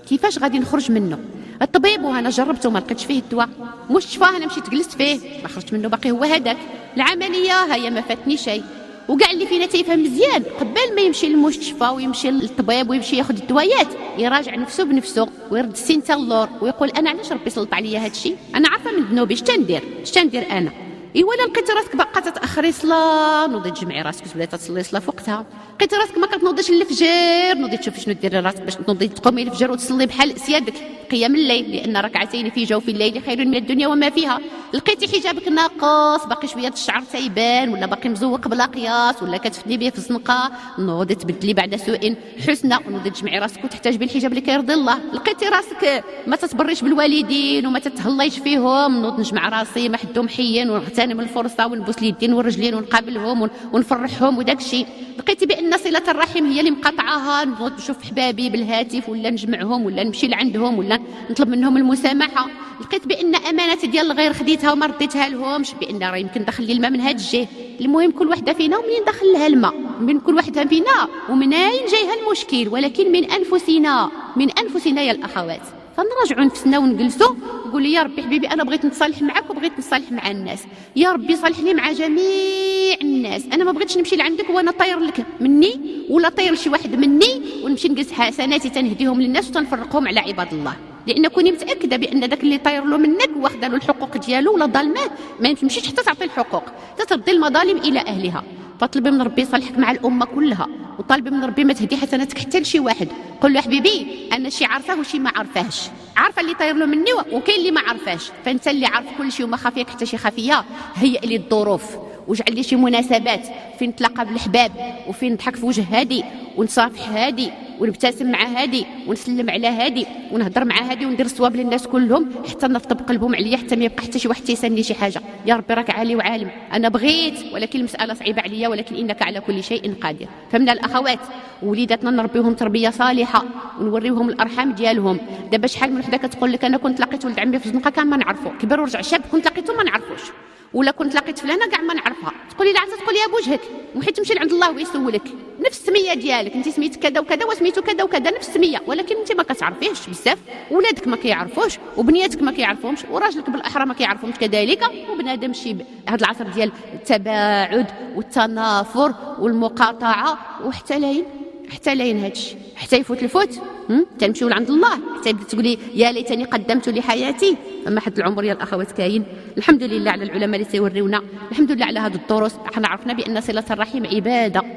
كيفاش غادي نخرج منه؟ الطبيب وانا جربته ما لقيتش فيه الدواء، مستشفى انا مشيت جلست فيه ما خرجت منه باقي هو هذاك، العمليه هي ما فاتني شيء. وكاع اللي فينا تيفهم مزيان قبل ما يمشي للمستشفى ويمشي للطبيب ويمشي ياخذ الدويات يراجع نفسه بنفسه ويرد السنه اللور ويقول انا علاش ربي سلط عليا هذا الشيء؟ انا عارفه من ذنوبي، اش تندير انا؟ ولا لقيتي راسك باقا تتاخري صلاه نوضي تجمعي راسك ولا تصلي صلاه في وقتها، لقيتي راسك ما كتنوضيش الفجر نوضي تشوفي شنو ديري راسك باش تنوضي تقومي الفجر وتصلي بحال سيادك قيام الليل، لان ركعتين في جوف الليل خير من الدنيا وما فيها. لقيتي حجابك ناقص باقي شويه الشعر تيبان ولا باقي مزوق بلا قياس ولا كتفدي به في الزنقه، نوضي تبدلي بعد سوء حسنى ونوضي تجمعي راسك وتحتاج بالحجاب اللي كيرضي الله. لقيتي راسك ما تتبريش بالوالدين وما تتهلايش فيهم، نوض نجمع راسي ما حدهم حيين ونغتنم الفرصه ونبوس اليدين والرجلين ونقابلهم ونفرحهم وداك الشيء. لقيتي بان صله الرحم هي اللي مقاطعاها، نوض نشوف حبابي بالهاتف ولا نجمعهم ولا نمشي لعندهم ولا نطلب منهم المسامحه. لقيت بان امانه ديال الغير خديتها وما رديتها لهمش، بان راه يمكن دخل لي الماء من هذا الجهه. المهم كل وحده فينا ومنين دخل لها الماء، من كل وحده فينا ومنين جايها المشكل، ولكن من انفسنا يا الاخوات. فنراجعوا نفسنا ونجلسوا نقول لي يا ربي حبيبي انا بغيت نتصالح معك وبغيت نتصالح مع الناس، يا ربي صالحني مع جميع الناس، انا ما بغيتش نمشي لعندك وانا طاير لك مني ولا طاير لشي واحد مني ونمشي نجلس حسناتي تنهديهم للناس وتنفرقهم على عباد الله، لان كوني متاكده بان داك اللي طاير له منك واخده له الحقوق ديالو ولا ظالماه ما تمشيش حتى تعطي الحقوق، تتردي المظالم الى اهلها. فطلبي من ربي يصالحك مع الامه كلها، وطالبي من ربي ما تهدي حسناتك حتى لشي واحد. قول له حبيبي انا شي عارفاه وشي ما عارفاهش، عارفه اللي طاير له مني وكاين اللي ما عارفاش، فانت اللي عارف كل شيء وما خافيك حتى شي خفيه هيئ لي الظروف واجعل لي شي مناسبات فين نتلاقى بالحباب وفين نضحك في وجه هادي ونصافح هادي ونبتسم مع هادي ونسلم على هادي ونهضر مع هادي وندير الصواب للناس كلهم حتى نرطب قلبهم عليا، حتى ما يبقى حتى شي واحد تيسالني شي حاجه. يا ربي راك عالي وعالم، انا بغيت ولكن المساله صعيبه عليا، ولكن انك على كل شيء قادر. فمن الاخوات وليداتنا نربيهم تربيه صالحه ونوريهم الارحام ديالهم. دابا شحال من وحده كتقول لك انا كنت لقيت ولد عمي في الزنقه كان ما نعرفو، كبر ورجع شاب كنت لقيته ما نعرفوش، ولا كنت لقيت فلانه كاع ما نعرفها، تقولي لها عاد تقولي بوجهك وحيت تمشي لعند الله ويسولك نفس السميه ديالك، انت سميتك كذا وكذا وسميتو كذا وكذا نفس السميه، ولكن انت ما كتعرفيهش بزاف، ولادك ما كيعرفوش وبنياتك ما كيعرفوهمش وراجلك بالاحرى ما كيعرفهمش كذلك، وبنادم شي هذا العصر ديال التباعد والتنافر والمقاطعه، وحتى لاين هادشي حتى يفوت الفوت تنمشيو لعند الله حتى يبدا تقولي يا ليتني قدمت لحياتي. فما حد العمر يا الاخوات كاين. الحمد لله على العلماء اللي تيوريونا، الحمد لله على هذه الدروس. احنا عرفنا بان صله الرحم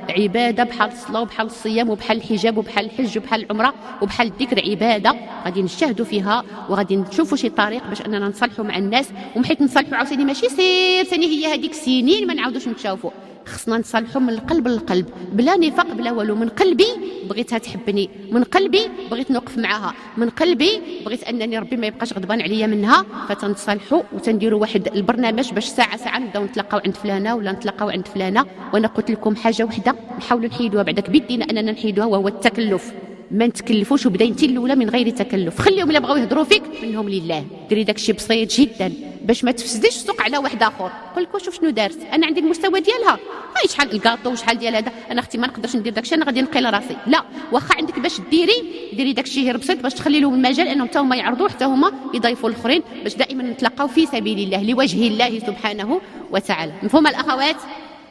عباده بحال الصلاه وبحال الصيام وبحال الحجاب وبحال الحج وبحال العمره وبحال الذكر، عباده غادي نجتهدوا فيها وغادي نشوفوا شي طريق باش اننا نصلحوا مع الناس. ومحيت نصلحوا عاوتاني ماشي سير ثاني هي هذيك سنين ما نعاودوش نتشافوا، خصنا نصلحوا من القلب للقلب بلا نفاق بلا والو. من قلبي بغيتها تحبني، من قلبي بغيت نوقف معها، من قلبي بغيت انني ربي ما يبقاش غضبان عليا منها، فتنصلحوا وتنديروا واحد البرنامج باش ساعه نبداو نتلاقاو عند فلانه ولا نتلاقاو عند فلانه. وانا قلت لكم حاجه وحده نحاولوا نحيدوها بعدك بيدينا اننا نحيدوها، وهو التكلف. ما نتكلفوش وبدايتي الاولى من غير تكلف. خليهم الا بغاو يهضروا فيك منهم لله، ديري داكشي بسيط جدا باش ما تفسديش السوق على واحد اخر. قول لك شوف شنو دارت، انا عندي المستوى ديالها، هاي شحال الكاطو وشحال ديال هذا، انا اختي ما نقدرش ندير داكشي، انا غادي نقي لراسي. لا، واخا عندك باش ديري داكشي غير بسيط باش تخلي لهم المجال انهم حتى هما يعرضوا، حتى هما يضيفوا الاخرين، باش دائما نتلقاو في سبيل الله لوجه الله سبحانه وتعالى. مفهوم الاخوات؟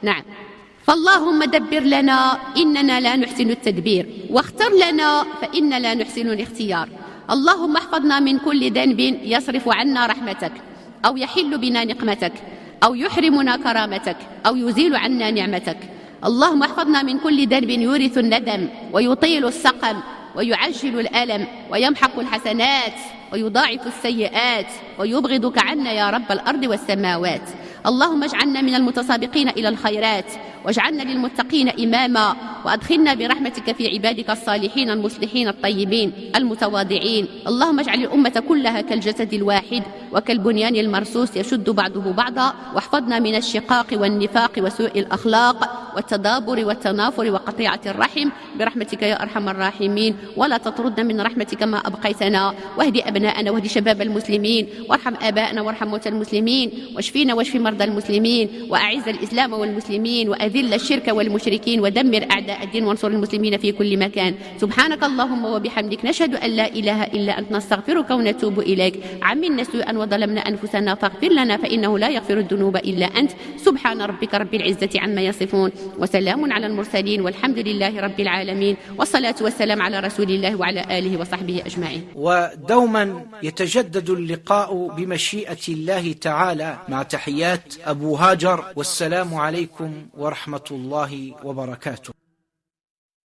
نعم. فاللهم دبر لنا إننا لا نحسن التدبير، واختر لنا فإنا لا نحسن الاختيار. اللهم احفظنا من كل ذنب يصرف عنا رحمتك أو يحل بنا نقمتك أو يحرمنا كرامتك أو يزيل عنا نعمتك. اللهم احفظنا من كل ذنب يورث الندم ويطيل السقم ويعجل الألم ويمحق الحسنات ويضاعف السيئات ويبغضك عنا يا رب الأرض والسماوات. اللهم اجعلنا من المتسابقين إلى الخيرات، واجعلنا للمتقين إماما، وأدخلنا برحمتك في عبادك الصالحين المصلحين الطيبين المتواضعين. اللهم اجعل الأمة كلها كالجسد الواحد وكالبنيان المرصوص يشد بعضه بعضا، واحفظنا من الشقاق والنفاق وسوء الأخلاق والتدابر والتنافر وقطيعة الرحم برحمتك يا أرحم الراحمين. ولا تطردنا من رحمتك ما أبقيتنا، واهد أبناءنا واهد شباب المسلمين، وارحم آباءنا وارحم موتى المسلمين، واشفينا واشفي مرضى المسلمين، وأعز الإسلام والمسلمين، وأذل الشرك والمشركين، ودمر أعداء الدين، وانصر المسلمين في كل مكان. سبحانك اللهم وبحمدك، نشهد أن لا إله إلا أنت، نستغفرك ونتوب إليك. عملنا سوءا وظلمنا أنفسنا فاغفر لنا فإنه لا يغفر الذنوب إلا أنت. سبحان ربك رب العزة عما يصفون، وسلام على المرسلين، والحمد لله رب العالمين، والصلاة والسلام على رسول الله وعلى آله وصحبه أجمعين. ودوما يتجدد اللقاء بمشيئة الله تعالى. مع تحيات أبو هاجر، والسلام عليكم ورحمة الله وبركاته.